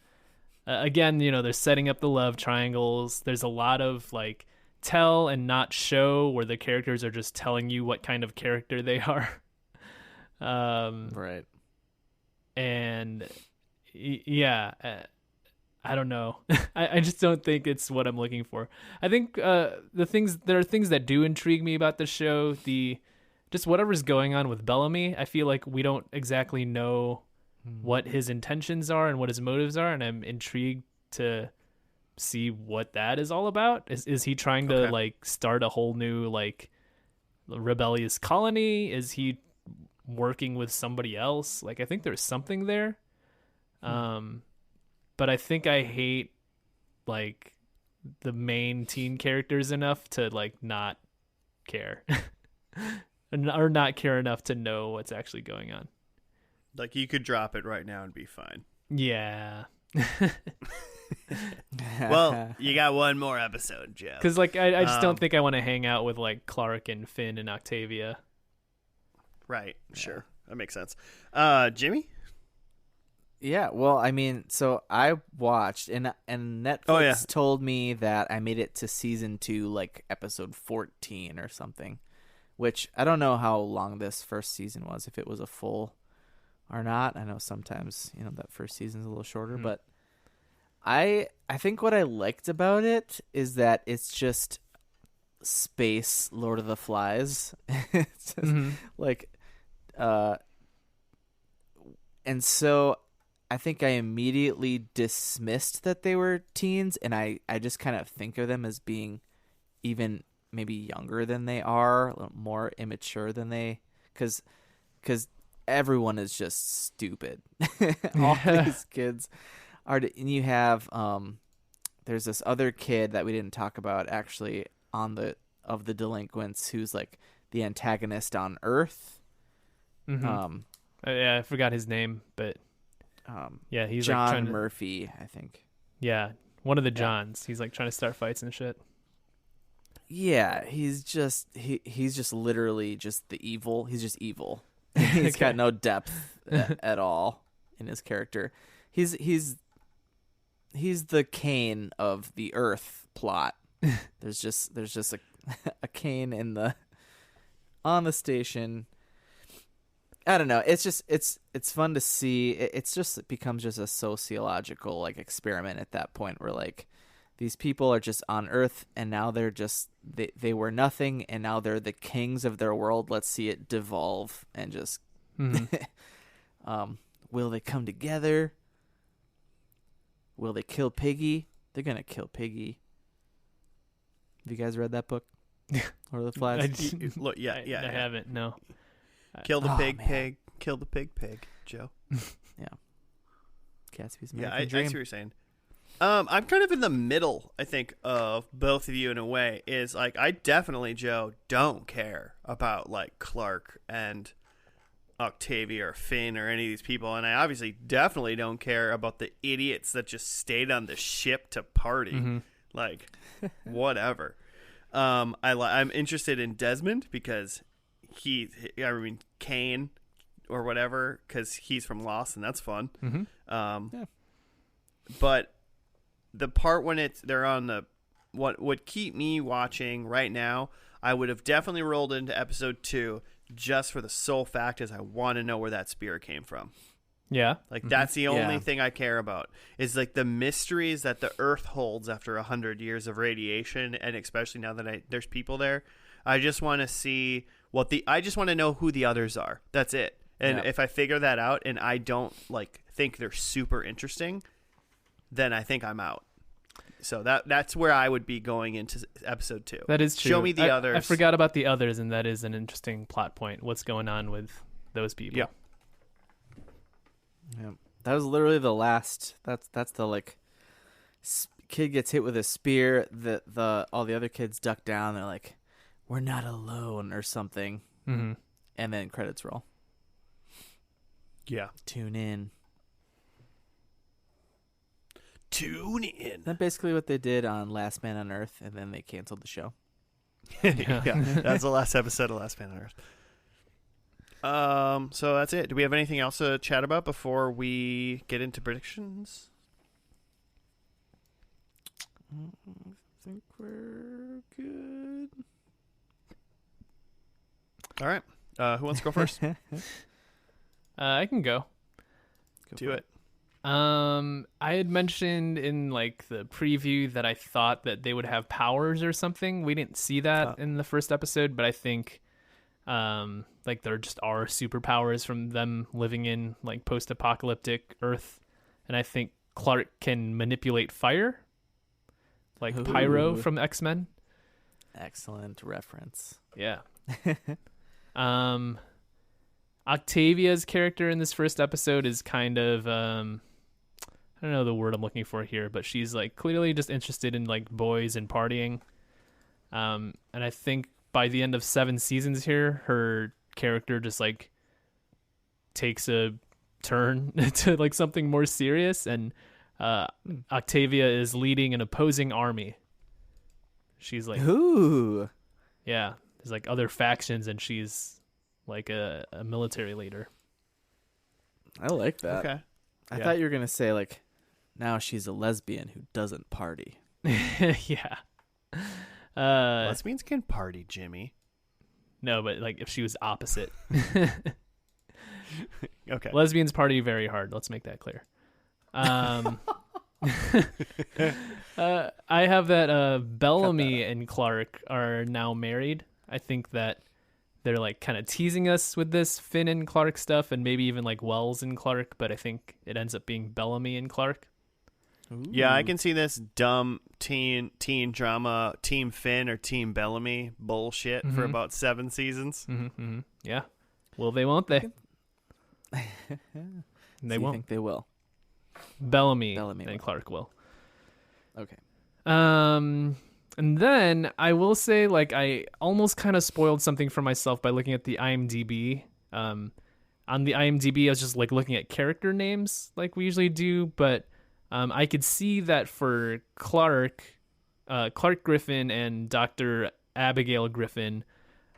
again, they're setting up the love triangles. There's a lot of like tell and not show, where the characters are just telling you what kind of character they are. Right. And yeah, I don't know. I just don't think it's what I'm looking for. I think there are things that do intrigue me about the show. Just whatever's going on with Bellamy, I feel like we don't exactly know what his intentions are and what his motives are, and I'm intrigued to see what that is all about. Is he trying to like start a whole new like rebellious colony? Is he working with somebody else? Like, I think there's something there. But I think I hate like the main teen characters enough to like not care or not care enough to know what's actually going on. Like, you could drop it right now and be fine. Yeah. Well, you got one more episode, Joe. Because like I just don't think I want to hang out with like Clark and Finn and Octavia. Right. Sure. That makes sense. Jimmy? Yeah, well, I mean, so I watched, and Netflix told me that I made it to season 2, like episode 14 or something, which I don't know how long this first season was, if it was a full or not. I know sometimes, that first season's a little shorter, but I think what I liked about it is that it's just space Lord of the Flies. It's just like, and so I think I immediately dismissed that they were teens, and I just kind of think of them as being even maybe younger than they are, a little more immature than they, because everyone is just stupid. All these kids are, and you have there's this other kid that we didn't talk about actually of the delinquents who's like the antagonist on Earth. Mm-hmm. Yeah, I forgot his name, but yeah, he's John like trying to, Murphy, I think. yeah, one of the Johns. He's like trying to start fights and shit. Yeah, he's just literally just the evil. He's just evil. He's got no depth at all in his character. He's the Kane of the Earth plot. There's just a Kane on the station. I don't know. It's just it's fun to see. It becomes just a sociological like experiment at that point where like these people are just on Earth and now they're just they were nothing and now they're the kings of their world. Let's see it devolve and just will they come together? Will they kill Piggy? They're gonna kill Piggy. Have you guys read that book? Lord of the Flies? Look, I haven't. No. Kill the pig. Kill the pig. Joe. Yeah. Gatsby's Yeah, American I see Dream. what you're saying. I'm kind of in the middle, I think, of both of you in a way. Is like I definitely, Joe, don't care about like Clark and Octavia or Finn or any of these people, and I obviously definitely don't care about the idiots that just stayed on the ship to party. Mm-hmm. Like, whatever. I'm interested in Desmond because Kane or whatever, because he's from Lost and that's fun. Mm-hmm. But the part when they're on the what would keep me watching right now, I would have definitely rolled into episode 2 just for the sole fact is I want to know where that spear came from. Yeah. Like that's the only thing I care about is like the mysteries that the Earth holds after 100 years of radiation, and especially now that there's people there. I just want to see I just want to know who the others are. That's it. And if I figure that out and I don't like think they're super interesting, then I think I'm out. So that's where I would be going into episode 2. That is true. Show me the others. I forgot about the others, and that is an interesting plot point. What's going on with those people? Yeah. Yeah. That was literally the last. That's the like kid gets hit with a spear. All the other kids duck down. They're like, "We're not alone" or something. Mm-hmm. And then credits roll. Yeah. Tune in. Tune That's basically what they did on Last Man on Earth, and then they canceled the show. Yeah, that's the last episode of Last Man on Earth. So that's it. Do we have anything else to chat about before we get into predictions? I think we're good. All right. Who wants to go first? I can go. Do it. I had mentioned in like the preview that I thought that they would have powers or something. We didn't see that in the first episode, but I think like there just are superpowers from them living in like post-apocalyptic Earth, and I think Clark can manipulate fire, like Pyro from X-Men. Excellent reference. Yeah. Octavia's character in this first episode is kind of I don't know the word I'm looking for here, but she's like clearly just interested in like boys and partying. And I think by the end of 7 seasons here, her character just like takes a turn to like something more serious, and Octavia is leading an opposing army. She's like, ooh, yeah, there's like other factions, and she's like a military leader. I like that. Okay. I thought you were gonna say like, now she's a lesbian who doesn't party. Yeah. Lesbians can party, Jimmy. No, but like if she was opposite. Okay. Lesbians party very hard. Let's make that clear. I have that Bellamy and Clark are now married. I think that they're like kind of teasing us with this Finn and Clark stuff, and maybe even like Wells and Clark, but I think it ends up being Bellamy and Clark. Ooh. Yeah, I can see this dumb teen drama, Team Finn or Team Bellamy bullshit for about 7 seasons. Mm-hmm. Yeah. Will they, won't they? They won't. You think they will? Bellamy Bellamy and will. Clark will. Okay. And then I will say, like, I almost kind of spoiled something for myself by looking at the IMDb. On the IMDb, I was just like looking at character names like we usually do, but I could see that for Clark Griffin and Dr. Abigail Griffin,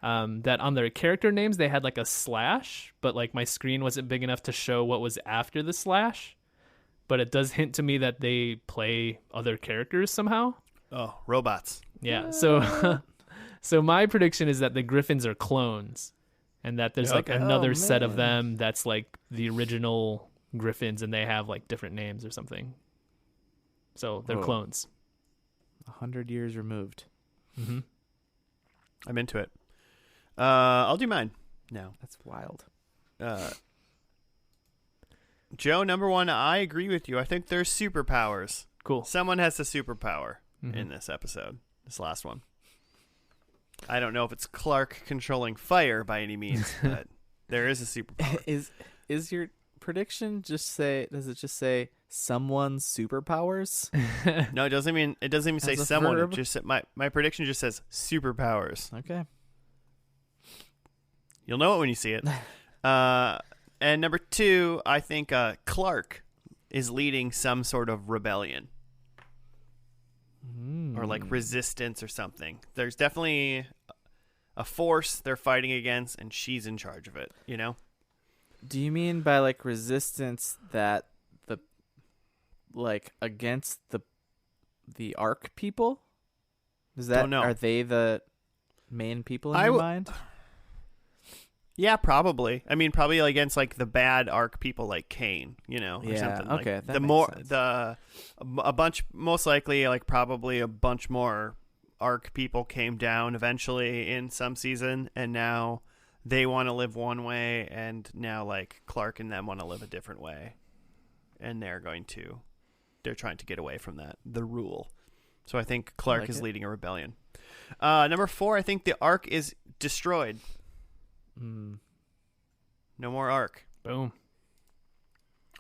that on their character names they had like a slash, but like my screen wasn't big enough to show what was after the slash. But it does hint to me that they play other characters somehow. Oh, robots. Yeah. So so my prediction is that the Griffins are clones, and that there's like another set of them that's like the original Griffins, and they have like different names or something. So they're clones. 100 years removed. Mm-hmm. I'm into it. I'll do mine now. That's wild. Joe, number one, I agree with you. I think there's superpowers. Cool. Someone has a superpower in this episode, this last one. I don't know if it's Clark controlling fire by any means, but there is a superpower. Is your prediction does it just say someone's superpowers? No, it doesn't even say a someone. verb? It just my prediction just says superpowers. Okay. You'll know it when you see it. And number two, I think Clark is leading some sort of rebellion. Or like resistance or something. There's definitely a force they're fighting against, and she's in charge of it, you know? Do you mean by like resistance that the like against the Ark people? Is that are they the main people in your mind? Yeah, probably. I mean, probably against like the bad Ark people, like Kane, you know, or something. Okay, like, that makes sense. A bunch, most likely, like probably a bunch more Ark people came down eventually in some season, and now they want to live one way, and now like Clark and them want to live a different way, and they're trying to get away from the rule. So I think Clark is leading a rebellion. Number four, I think the Ark is destroyed. No more Ark. Boom.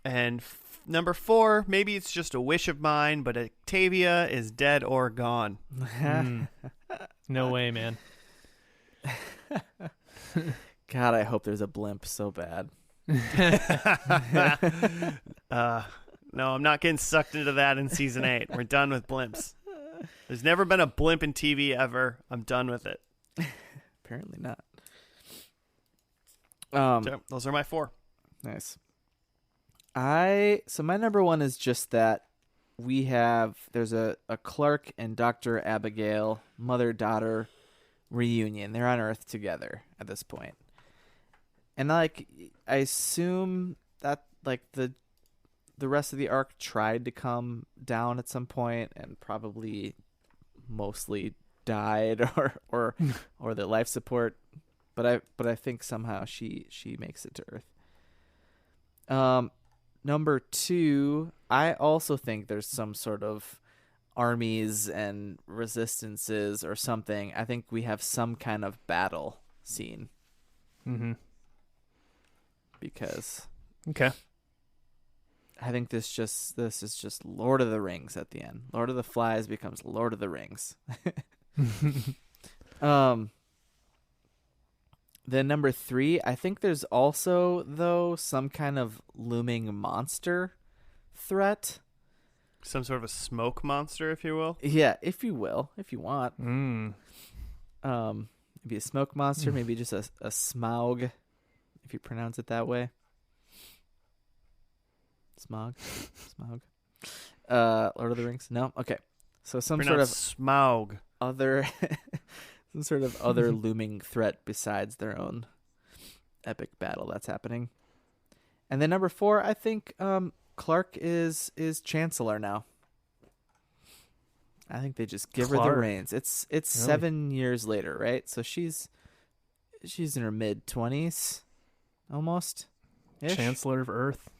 And number four, maybe it's just a wish of mine, but Octavia is dead or gone. No way, man. God, I hope there's a blimp so bad. No, I'm not getting sucked into that in season 8. We're done with blimps. There's never been a blimp in TV ever. I'm done with it. Apparently not. So those are my four. Nice. So my number one is just that there's a Clark and Dr. Abigail mother-daughter reunion. They're on Earth together at this point. And like I assume that like the rest of the Ark tried to come down at some point and probably mostly died or the life support. But I think somehow she makes it to Earth. Number two, I also think there's some sort of armies and resistances or something. I think we have some kind of battle scene. Mm-hmm. Because okay, I think this is just Lord of the Rings at the end. Lord of the Flies becomes Lord of the Rings. Then number three, I think there's also, though, some kind of looming monster threat. Some sort of a smoke monster, if you will. Yeah, if you will, if you want. Mm. Maybe a smoke monster, maybe just a Smaug, if you pronounce it that way. Smaug. Lord of the Rings? No? Okay. So some sort of Smaug. Other... some sort of other looming threat besides their own epic battle that's happening. And then number four, I think Clark is Chancellor now. I think they just give her the reins. It's really? 7 years later, right? So she's in her mid-20s, almost. Chancellor of Earth.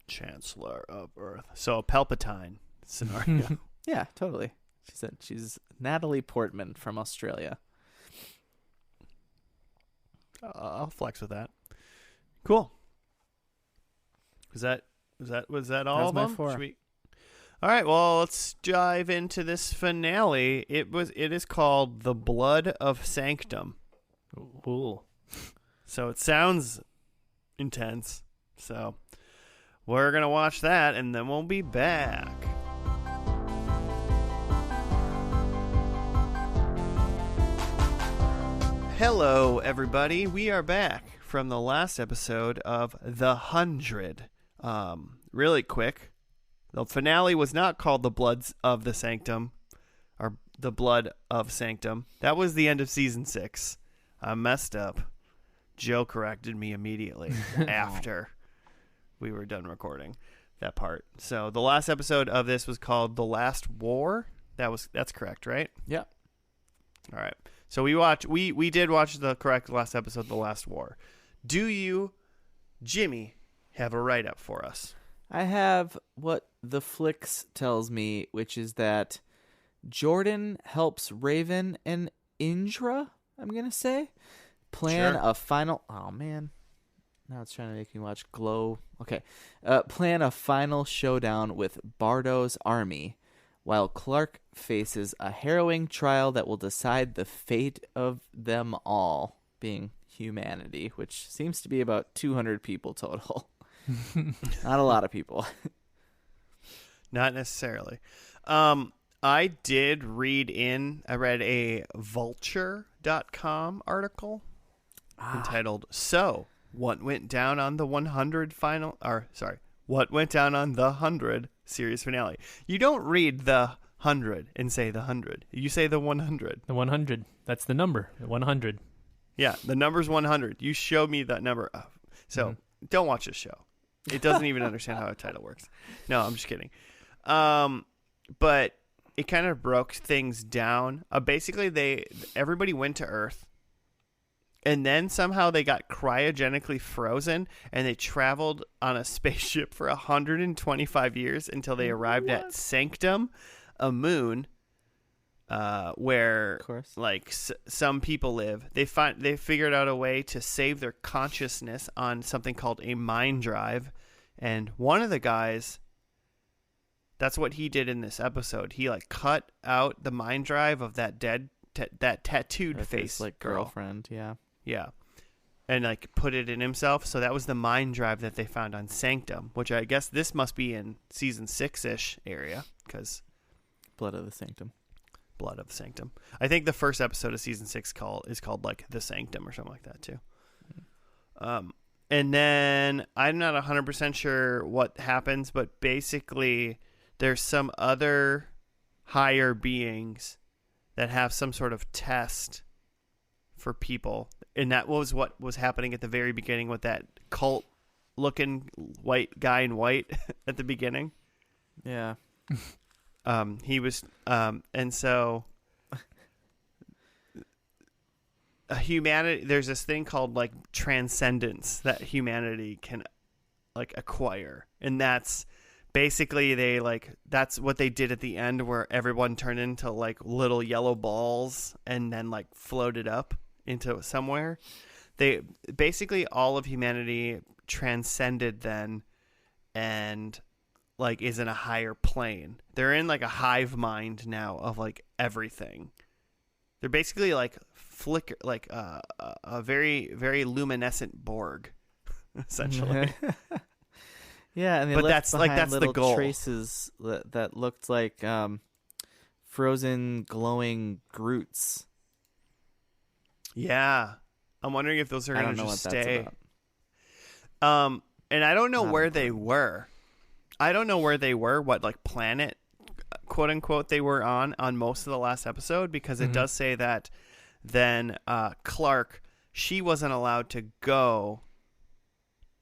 Chancellor of Earth. So a Palpatine scenario. Yeah, totally. She's Natalie Portman from Australia. I'll flex with that. Cool. Was that all That's of my them? four. All right, well, let's dive into this finale. It is called The Blood of Sanctum. Ooh. So it sounds intense. So we're going to watch that, and then we'll be back. Hello, everybody. We are back from the last episode of The 100. Really quick. The finale was not called The Bloods of the Sanctum, or The Blood of Sanctum. That was the end of season 6. I messed up. Joe corrected me immediately after we were done recording that part. So the last episode of this was called The Last War. That's correct, right? Yeah. All right. So we did watch the correct last episode, The Last War. Do you, Jimmy, have a write-up for us? I have what the Flicks tells me, which is that Jordan helps Raven and Indra, I'm going to say, plan a final... Oh, man. Now it's trying to make me watch Glow. Okay. Plan a final showdown with Bardo's army, while Clark faces a harrowing trial that will decide the fate of them all, being humanity, which seems to be about 200 people total. Not a lot of people. Not necessarily. I read a vulture.com article entitled "So, what went down on the 100 what went down on the 100 series finale?" You don't read the 100 and say the 100. You say the 100. The 100. That's the number. 100. Yeah, the number's 100. You showed me that number. So, don't watch this show. It doesn't even understand how a title works. No, I'm just kidding. But it kind of broke things down. Basically, everybody went to Earth, and then somehow they got cryogenically frozen, and they traveled on a spaceship for 125 years until they arrived at Sanctum, a moon, where some people live. They figured out a way to save their consciousness on something called a mind drive, and one of the guys, that's what he did in this episode. He cut out the mind drive of that that tattooed face girlfriend. Yeah, and put it in himself. So that was the mind drive that they found on Sanctum, which I guess this must be in season 6-ish area, because Blood of the Sanctum. I think the first episode of season 6 is called The Sanctum or something like that too. And then I'm not 100% sure what happens, but basically there's some other higher beings that have some sort of test for people, and that was what was happening at the very beginning with that cult looking white guy in white at the beginning. Yeah. He was, and so humanity, there's this thing called transcendence that humanity can acquire, and that's basically that's what they did at the end, where everyone turned into little yellow balls and then floated up into somewhere. They basically, all of humanity transcended then, and is in a higher plane. They're in a hive mind now of everything. They're basically flicker, a very, very luminescent Borg, essentially. Yeah, and they left behind little traces that looked like frozen, glowing Groots. Yeah, I'm wondering if those are going to just stay. That's and I don't know where they were. I don't know where they were, what planet, quote unquote, they were on most of the last episode, because it does say that then Clark, she wasn't allowed to go.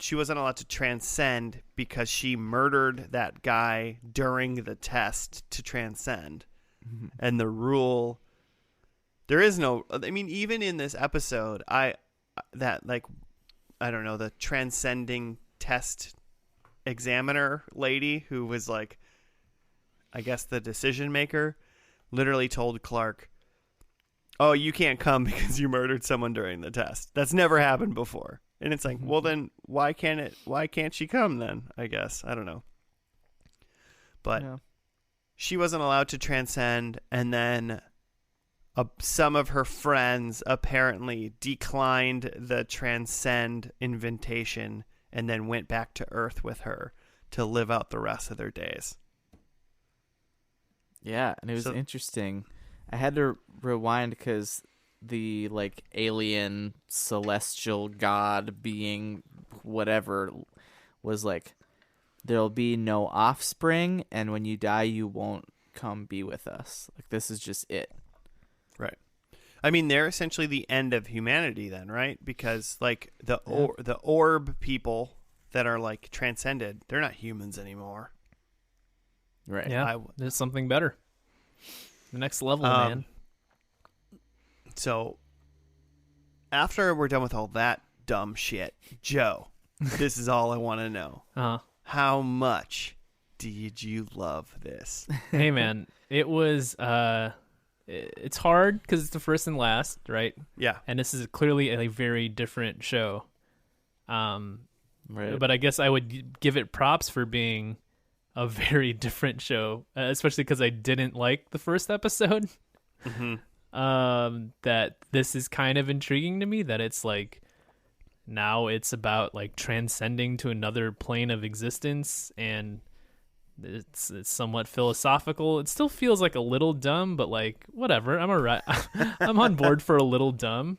She wasn't allowed to transcend because she murdered that guy during the test to transcend. Mm-hmm. And the rule, there is no, I mean, even in this episode, the transcending test examiner lady who was I guess the decision maker, literally told Clark, "Oh, you can't come because you murdered someone during the test." That's never happened before. And it's well, then why can't she come then? I guess. I don't know. But she wasn't allowed to transcend, and then some of her friends apparently declined the transcend invitation and then went back to Earth with her to live out the rest of their days. Yeah, and it was interesting. I had to rewind because the like alien celestial god being whatever was like, there'll be no offspring, and when you die you won't come be with us. Like, this is just it. Right. I mean, they're essentially the end of humanity then, right? Because like the orb people that are like transcended, they're not humans anymore. Right. Yeah, there's something better. The next level, man. So after we're done with all that dumb shit, Joe, this is all I want to know. How much did you love this? Hey, man, it was... it's hard because it's the first and last, right? Yeah. And this is clearly a very different show. Right. But I guess I would give it props for being a very different show, especially because I didn't like the first episode. That this is kind of intriguing to me, that it's like now it's about like transcending to another plane of existence, and it's somewhat philosophical. It still feels like a little dumb, but like whatever. I'm alright. I'm on board for a little dumb.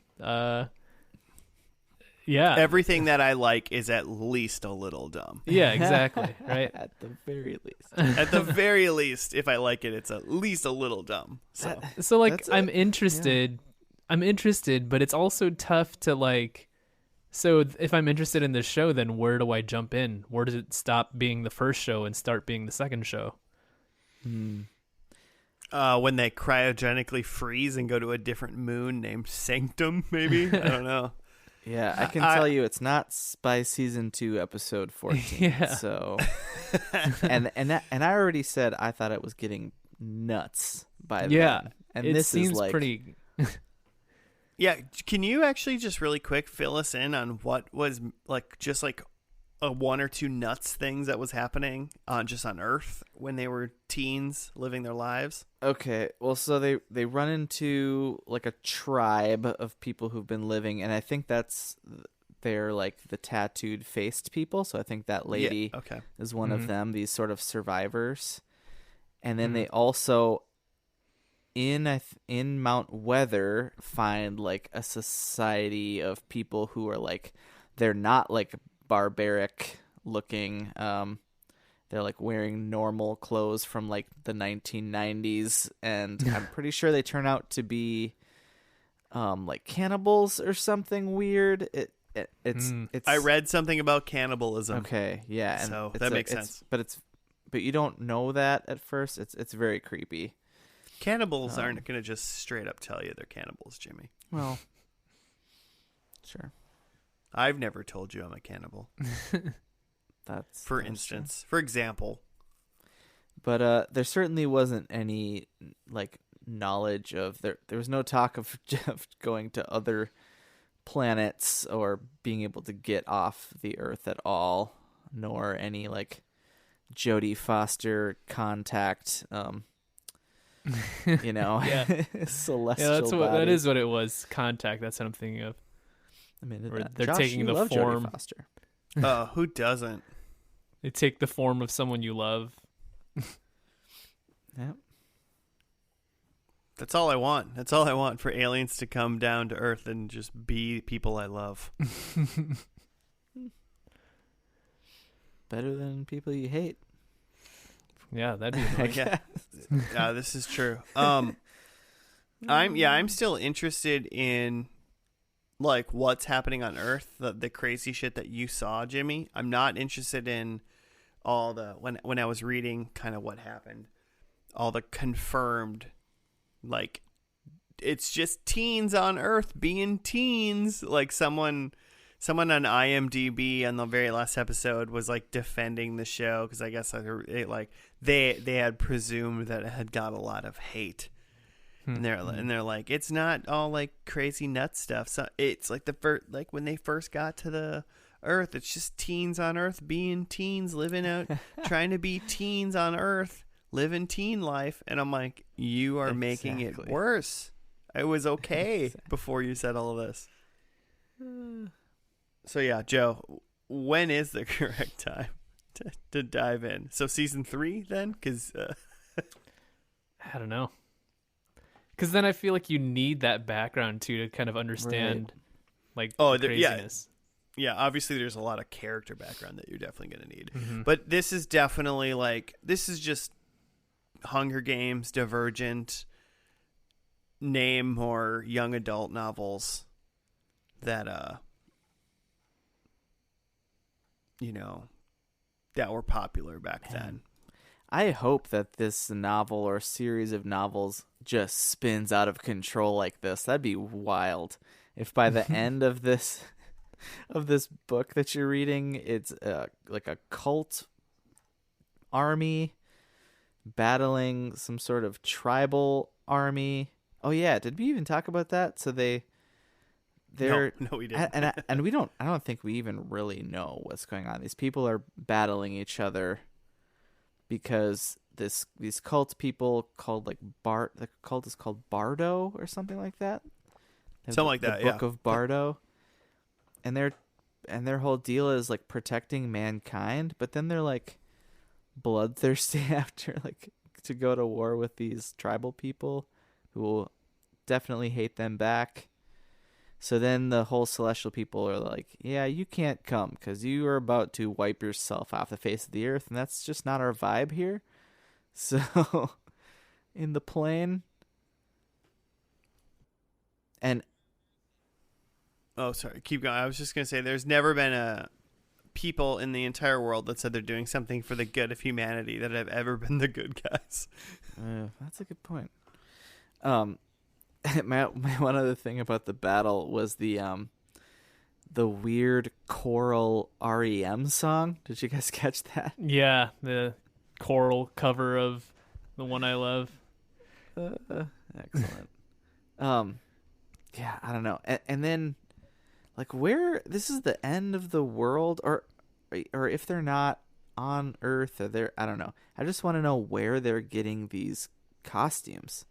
Yeah. Everything that I like is at least a little dumb. Yeah, exactly. Right. At the very least. At the very least, if I like it, it's at least a little dumb. So like, I'm interested. Yeah. I'm interested, but it's also tough to like. So if I'm interested in this show, then where do I jump in? Where does it stop being the first show and start being the second show? When they cryogenically freeze and go to a different moon named Sanctum, maybe? I don't know. Yeah, I can tell you it's not by season 2, episode 14. Yeah. So, and I already said I thought it was getting nuts by then. And it this seems is like pretty. Yeah, can you actually just really quick fill us in on what was like just like a one or two nuts things that was happening just on Earth when they were teens living their lives? Okay, well, so they run into like a tribe of people who've been living, and I think they're like the tattooed faced people. So I think that lady is one of them, these sort of survivors. And then they also in Mount Weather find like a society of people who are like, they're not like barbaric looking. They're like wearing normal clothes from like the 1990s, and I'm pretty sure they turn out to be like cannibals or something weird. It's I read something about cannibalism. Okay, yeah, and so that makes sense. But you don't know that at first. It's very creepy. Cannibals aren't going to just straight up tell you they're cannibals, Jimmy. Well, sure. I've never told you I'm a cannibal. That's for instance, for example. But there certainly wasn't any like knowledge of there was no talk of going to other planets or being able to get off the Earth at all, nor any like Jodie Foster contact celestial Yeah, that is what it was. Contact, that's what I'm thinking of. I mean, they're Josh, taking you the love form. Jodie Foster. Who doesn't? They take the form of someone you love. Yep. That's all I want. That's all I want, for aliens to come down to Earth and just be people I love. Better than people you hate. Yeah, that'd be nice. Yeah, this is true. I'm still interested in like what's happening on Earth, the crazy shit that you saw, Jimmy. I'm not interested in all the when I was reading kind of what happened, all the confirmed, like it's just teens on Earth being teens. Like someone on IMDb on the very last episode was like defending the show because I guess they had presumed that it had got a lot of hate. And they're like, it's not all like crazy nut stuff. So it's like like when they first got to the Earth, it's just teens on Earth being teens, living out, trying to be teens on Earth, living teen life. And I'm like, you are making it Exactly. worse. It was okay before you said all of this. So yeah, Joe, when is the correct time to dive in? So season 3 then? Because I don't know. Because then I feel like you need that background too to kind of understand, like, the craziness. yeah, obviously there's a lot of character background that you're definitely going to need. Mm-hmm. But this is definitely like, this is just Hunger Games, Divergent, name more young adult novels that that were popular back then. I hope that this novel or series of novels just spins out of control like this. That'd be wild. If by the end of this book that you're reading, it's like a cult army battling some sort of tribal army. Oh yeah, did we even talk about that? So they're no, we didn't. and we don't. I don't think we even really know what's going on. These people are battling each other because these cult people called like the cult is called Bardo or something like that. Something like that. The Book of Bardo, and their whole deal is like protecting mankind, but then they're like bloodthirsty after like to go to war with these tribal people who will definitely hate them back. So then the whole celestial people are like, yeah, you can't come because you are about to wipe yourself off the face of the earth, and that's just not our vibe here. So in the plane, and oh, sorry, keep going. I was just going to say there's never been a people in the entire world that said they're doing something for the good of humanity that have ever been the good guys. that's a good point. My one other thing about the battle was the weird choral REM song. Did you guys catch that? Yeah, the choral cover of The One I Love. Excellent. Yeah, I don't know. And then, like, where this is the end of the world, or if they're not on Earth, or they're, I don't know. I just want to know where they're getting these costumes.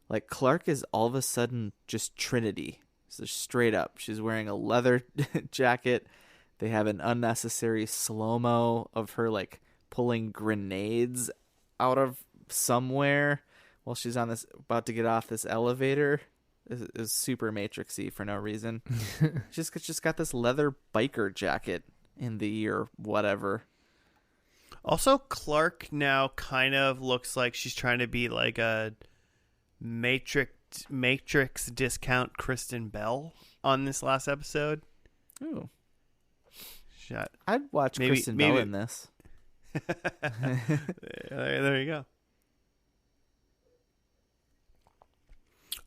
Like, Clark is all of a sudden just Trinity. So straight up. She's wearing a leather jacket. They have an unnecessary slow-mo of her, like, pulling grenades out of somewhere while she's on this, about to get off this elevator. Is super Matrixy for no reason. She's just got this leather biker jacket in the year whatever. Also, Clark now kind of looks like she's trying to be like a Matrix discount Kristen Bell on this last episode. Ooh. Shut. I'd watch Kristen Bell in this. There you go.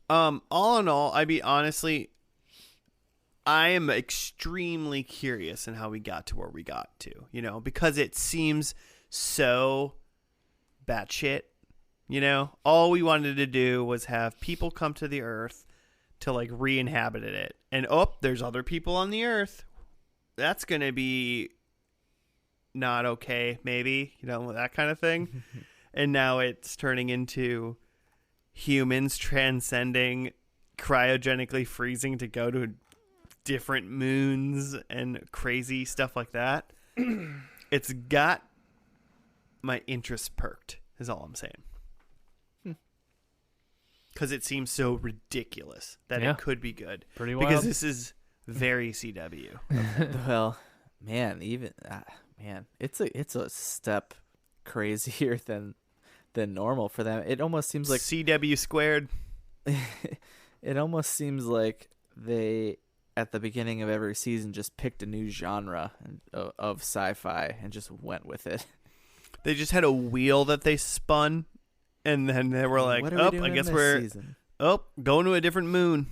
All in all, I am extremely curious in how we got to where we got to, because it seems so batshit. All we wanted to do was have people come to the Earth to like re-inhabit it. And there's other people on the Earth. That's going to be not okay, maybe, that kind of thing. And now it's turning into humans transcending cryogenically freezing to go to different moons and crazy stuff like that. It's got my interest perked, is all I'm saying. Because it seems so ridiculous that it could be good. Pretty wild. Because this is very CW. Well, man, it's a step crazier than normal for them. It almost seems like CW squared. It almost seems like they, at the beginning of every season, just picked a new genre of sci-fi and just went with it. They just had a wheel that they spun. And then they were like, I guess we're going to a different moon.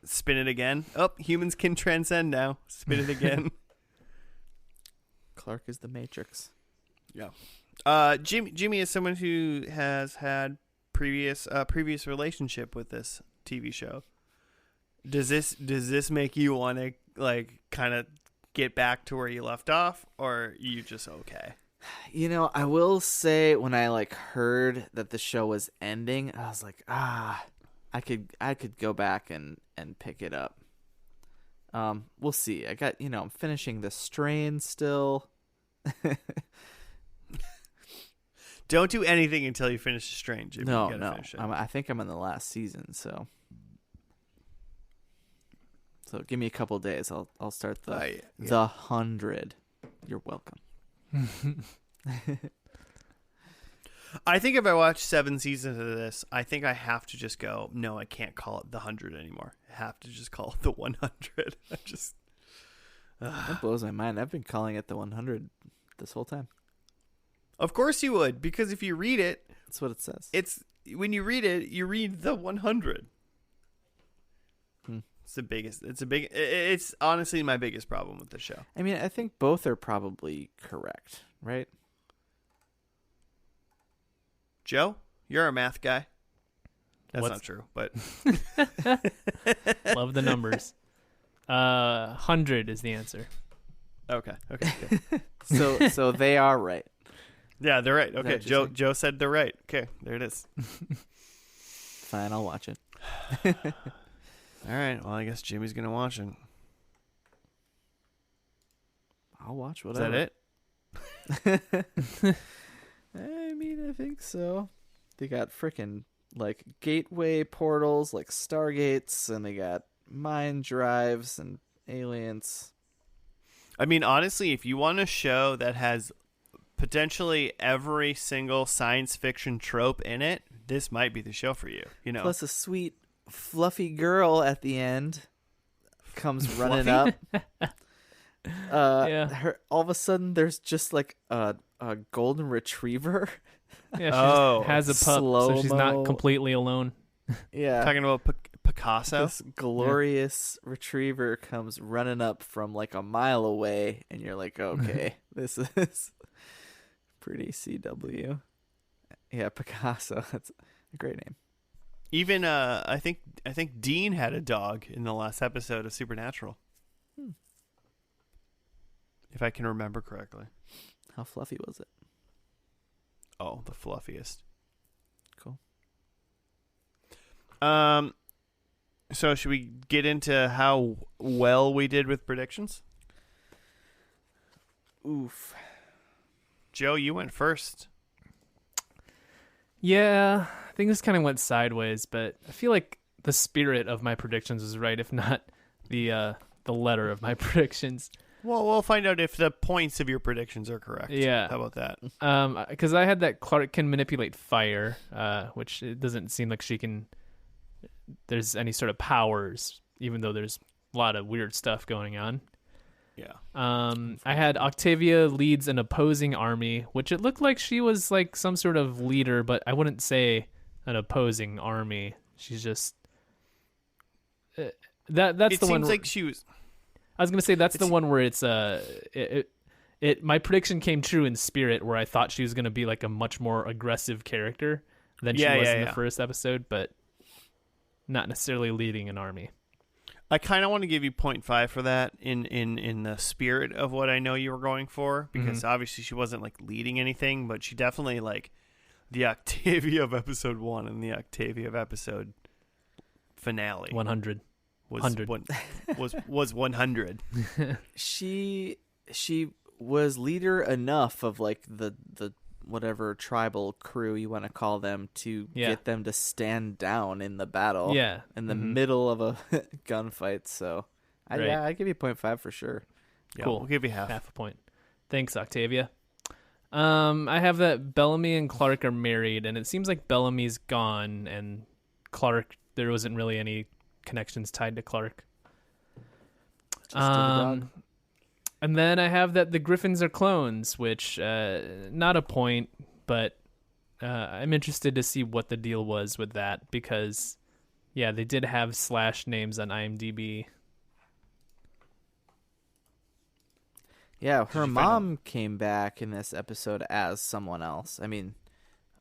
Spin it again. Humans can transcend now. Spin it again. Clark is the Matrix. Yeah. Jimmy is someone who has had previous relationship with this TV show. Does this make you want to like kind of get back to where you left off, or are you just okay? I will say when I like heard that the show was ending, I was like, I could go back and pick it up. We'll see. I got, I'm finishing The Strain still. Don't do anything until you finish The Strain, Jimmy. No, you gotta finish it. I think I'm in the last season, so give me a couple days. I'll start the 100. You're welcome. I think if I watch 7 seasons of this, I think I have to just go, no, I can't call it the 100 anymore. I have to just call it the 100. That blows my mind. I've been calling it the 100 this whole time. Of course you would, because if you read it, that's what it says. When you read it, you read the 100. It's honestly my biggest problem with the show. I mean, I think both are probably correct, right? Joe, you're a math guy. That's not true, but love the numbers. 100 is the answer. Okay. So they are right. Yeah, they're right. Okay, Joe said they're right. Okay, there it is. Fine, I'll watch it. All right. Well, I guess Jimmy's gonna watch it. I'll watch whatever. Is that it? I mean, I think so. They got freaking like gateway portals, like stargates, and they got mind drives and aliens. I mean, honestly, if you want a show that has potentially every single science fiction trope in it, this might be the show for you. Plus a sweet, fluffy girl at the end comes running up. All of a sudden, there's just like a golden retriever. Yeah, she has a pup, so she's not Slow-mo. completely alone. Yeah, Talking about Picasso. this glorious retriever comes running up from like a mile away, and you're like, okay, this is pretty CW. Yeah, Picasso. That's a great name. Even I think Dean had a dog in the last episode of Supernatural. If I can remember correctly. How fluffy was it? Oh, the fluffiest. Cool. So should we get into how well we did with predictions? Oof. Joe, you went first. Yeah, I think this kind of went sideways, but I feel like the spirit of my predictions was right, if not the letter of my predictions. Well, we'll find out if the points of your predictions are correct. Yeah. How about that? Because I had that Clark can manipulate fire, which it doesn't seem like there's any sort of powers, even though there's a lot of weird stuff going on. Yeah. I had Octavia leads an opposing army, which it looked like she was like some sort of leader, but I wouldn't say an opposing army. She's just that's it the one. seems like she was. I was gonna say that's the one where it's my prediction came true in spirit, where I thought she was gonna be like a much more aggressive character than she was in the first episode, but not necessarily leading an army. I kind of want to give you 0.5 for that in the spirit of what I know you were going for, because obviously she wasn't like leading anything, but she definitely like the Octavia of episode 1 and the Octavia of episode finale 100 was 100. She was leader enough of like the whatever tribal crew you want to call them to get them to stand down in the battle. Yeah. In the middle of a gunfight. So I give you 0.5 for sure. Yeah, cool. We'll give you half a point. Thanks, Octavia. I have that Bellamy and Clark are married, and it seems like Bellamy's gone, and Clark, there wasn't really any connections tied to Clark. Just a dog. And then I have that the Griffins are clones, which not a point, but I'm interested to see what the deal was with that, because they did have / names on IMDb. Yeah, her mom came back in this episode as someone else. I mean,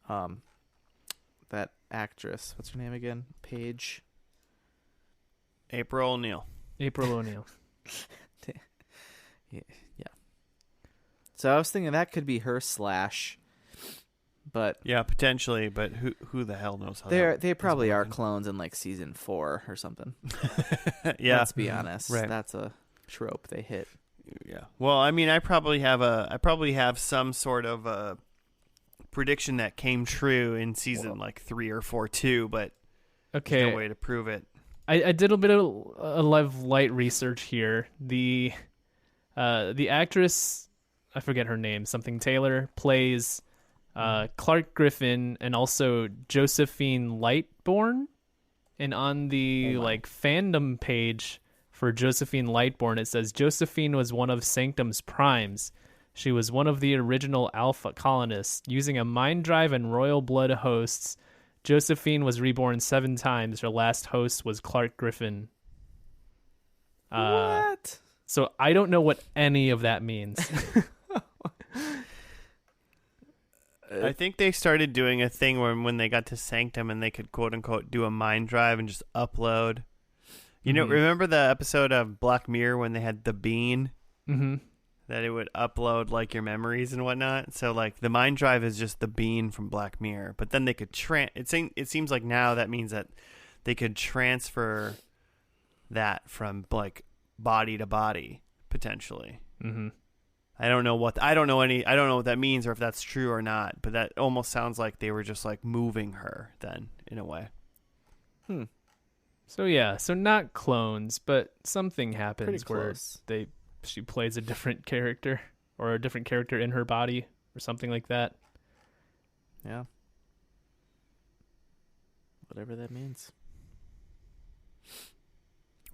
that actress, what's her name again? Paige. April O'Neil. April O'Neil. Yeah. So I was thinking that could be her slash, but Yeah, potentially, but who the hell knows how they probably are clones in like season 4 or something. Yeah. Let's be honest. Right. That's a trope they hit. Yeah. Well, I mean, I probably have some sort of a prediction that came true in season like 3 or 4 too, but Okay. there's no way to prove it. I did a bit of light research here. The actress, I forget her name, something Taylor, plays Clark Griffin and also Josephine Lightbourne. And on the fandom page for Josephine Lightbourne, it says Josephine was one of Sanctum's primes. She was one of the original Alpha colonists. Using a mind drive and royal blood hosts, Josephine was reborn 7 times. Her last host was Clark Griffin. What? So I don't know what any of that means. I think they started doing a thing when they got to Sanctum and they could quote unquote do a mind drive and just upload. You know, remember the episode of Black Mirror when they had the bean? Mm-hmm. That it would upload like your memories and whatnot. So like the mind drive is just the bean from Black Mirror, but then they could it seems like now that means that they could transfer that from like body to body potentially. Mm-hmm. I don't know what that means or if that's true or not, but that almost sounds like they were just like moving her then in a way. So yeah, so not clones, but something happens Pretty where close. she plays a different character or a different character in her body or something like that. Yeah. Whatever that means.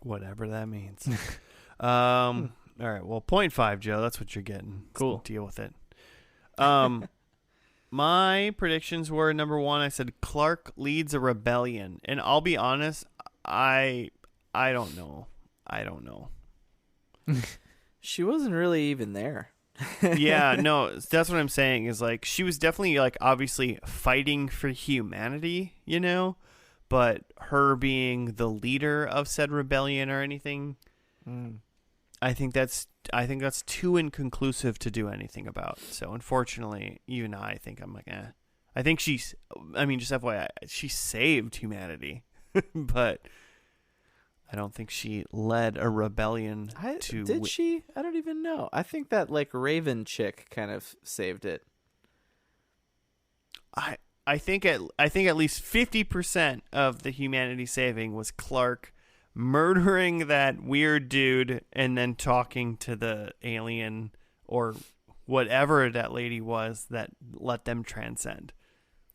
Whatever that means. All right, well, 0.5, Joe. That's what you're getting. Cool. So deal with it. My predictions were, number 1, I said Clark leads a rebellion. And I'll be honest, I don't know. She wasn't really even there. Yeah, no, that's what I'm saying is like she was definitely like obviously fighting for humanity, you know, but her being the leader of said rebellion or anything, I think that's too inconclusive to do anything about. So unfortunately, even I think I'm like, I think just FYI, she saved humanity, but I don't think she led a rebellion Did she? I don't even know. I think that like Raven chick kind of saved it. I think at least 50% of the humanity saving was Clark murdering that weird dude and then talking to the alien or whatever that lady was that let them transcend.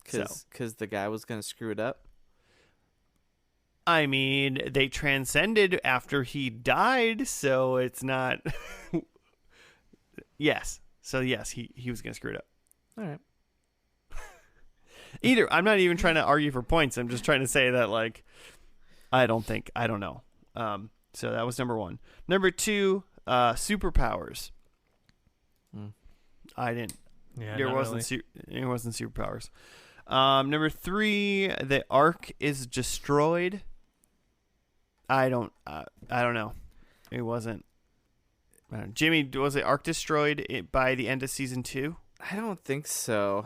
Because the guy was going to screw it up. I mean, they transcended after he died, so it's not... Yes. So, yes, he was going to screw it up. All right. I'm not even trying to argue for points. I'm just trying to say that, like, I don't know. So that was number 1. Number 2, superpowers. I didn't... Yeah, There wasn't superpowers. Number 3, the Ark is destroyed. I don't know. It wasn't. Jimmy, was the Ark destroyed by the end of season 2? I don't think so.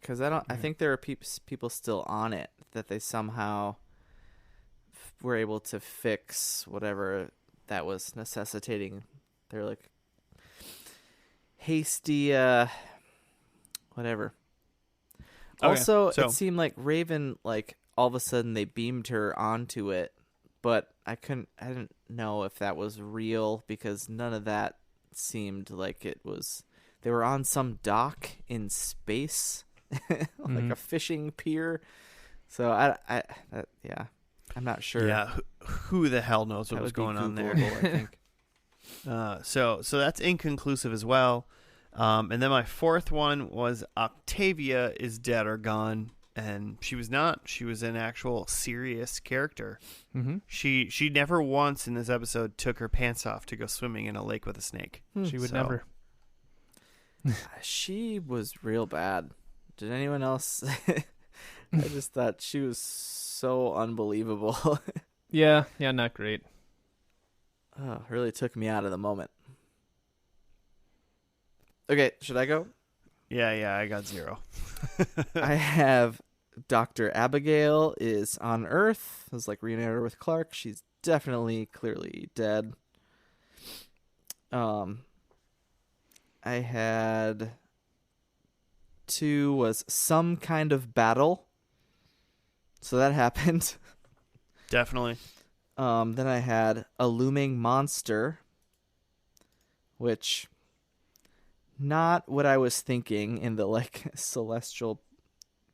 Because I think there are people still on it that they somehow were able to fix whatever that was necessitating. They're like hasty, whatever. Okay, Also, so- it seemed like Raven, like all of a sudden they beamed her onto it, but I didn't know if that was real because none of that seemed like it was. They were on some dock in space, like a fishing pier. So I'm not sure. Yeah, who the hell knows what was going on there? I think. So that's inconclusive as well. And then my 4th one was Octavia is dead or gone, and she was not. She was an actual serious character. Mm-hmm. She never once in this episode took her pants off to go swimming in a lake with a snake. She would So- never. She was real bad. Did anyone else? I just thought she was so unbelievable. Yeah, not great. Oh, really took me out of the moment. Okay, should I go? Yeah, I got 0. I have Dr. Abigail is on Earth. It was like reunited with Clark. She's definitely, clearly dead. I had 2 was some kind of battle. So that happened. Definitely. Then I had a looming monster, which not what I was thinking in the like celestial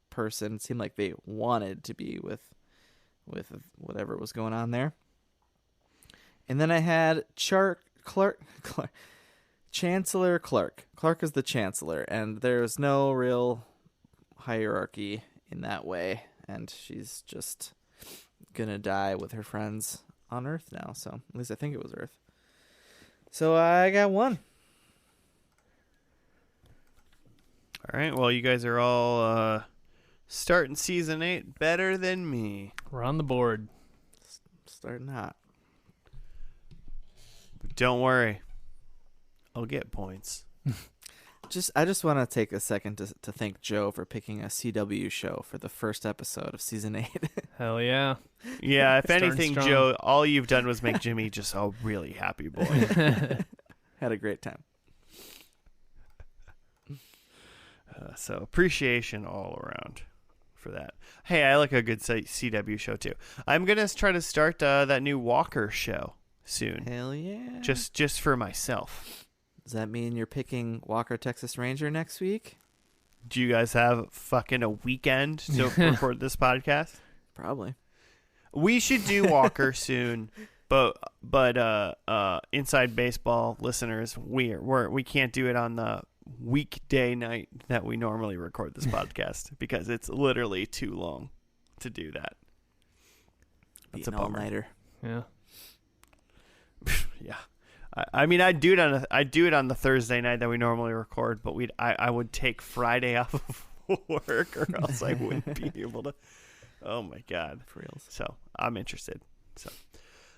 person. It seemed like they wanted to be with whatever was going on there. And then I had Chancellor Clark. Clark is the Chancellor, and there's no real hierarchy in that way, and she's just gonna die with her friends on Earth now. So at least I think it was Earth. So I got 1. All right. Well, you guys are all starting season 8 better than me. We're on the board. Starting hot. But don't worry. I'll get points. I just want to take a second to thank Joe for picking a CW show for the first episode of season 8. Hell yeah. Yeah, if Starting anything, strong. Joe, all you've done was make Jimmy just a really happy boy. Had a great time. So appreciation all around for that. Hey, I like a good CW show too. I'm gonna try to start that new Walker show soon. Hell yeah. Just for myself. Does that mean you're picking Walker Texas Ranger next week? Do you guys have fucking a weekend to record this podcast? Probably. We should do Walker soon, but Inside Baseball listeners, we can't do it on the weekday night that we normally record this podcast because it's literally too long to do that. That's a bummer. All-nighter. Yeah. Yeah. I mean, I'd do it on the Thursday night that we normally record, but I would take Friday off of work, or else I wouldn't be able to. Oh my God, For reals. So I'm interested. So,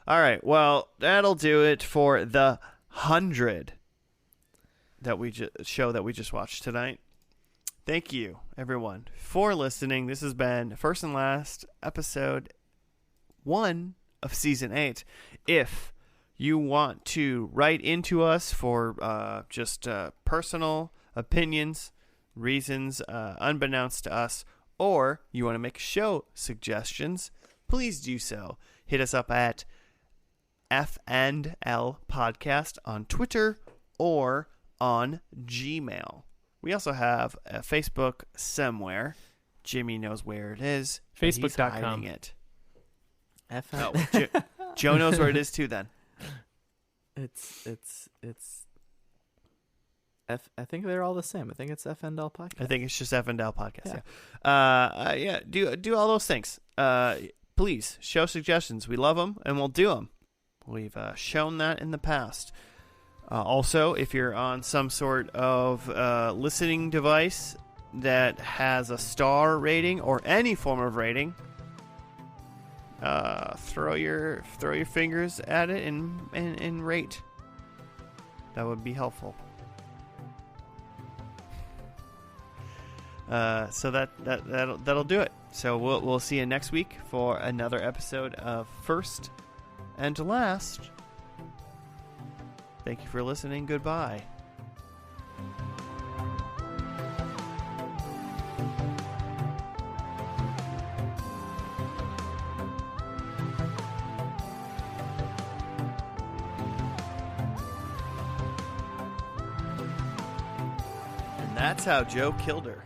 all right, well, that'll do it for the 100 show that we just watched tonight. Thank you, everyone, for listening. This has been first and last episode 1 of season 8. If you want to write into us for just personal opinions, reasons unbeknownst to us, or you want to make show suggestions, please do so. Hit us up at FNL Podcast on Twitter or on Gmail. We also have a Facebook somewhere. Jimmy knows where it is. Facebook.com. He's hiding it. FN. Joe knows where it is too then. It's I think they're all the same. I think it's FNL Podcast. I think it's just FNL Podcast. Yeah. Yeah. Do all those things. Please show suggestions. We love them, and we'll do them. We've shown that in the past. Also, if you're on some sort of listening device that has a star rating or any form of rating, throw your fingers at it and rate. That would be helpful. So that'll do it. So we'll see you next week for another episode of First and Last. Thank you for listening. Goodbye. And that's how Joe killed her.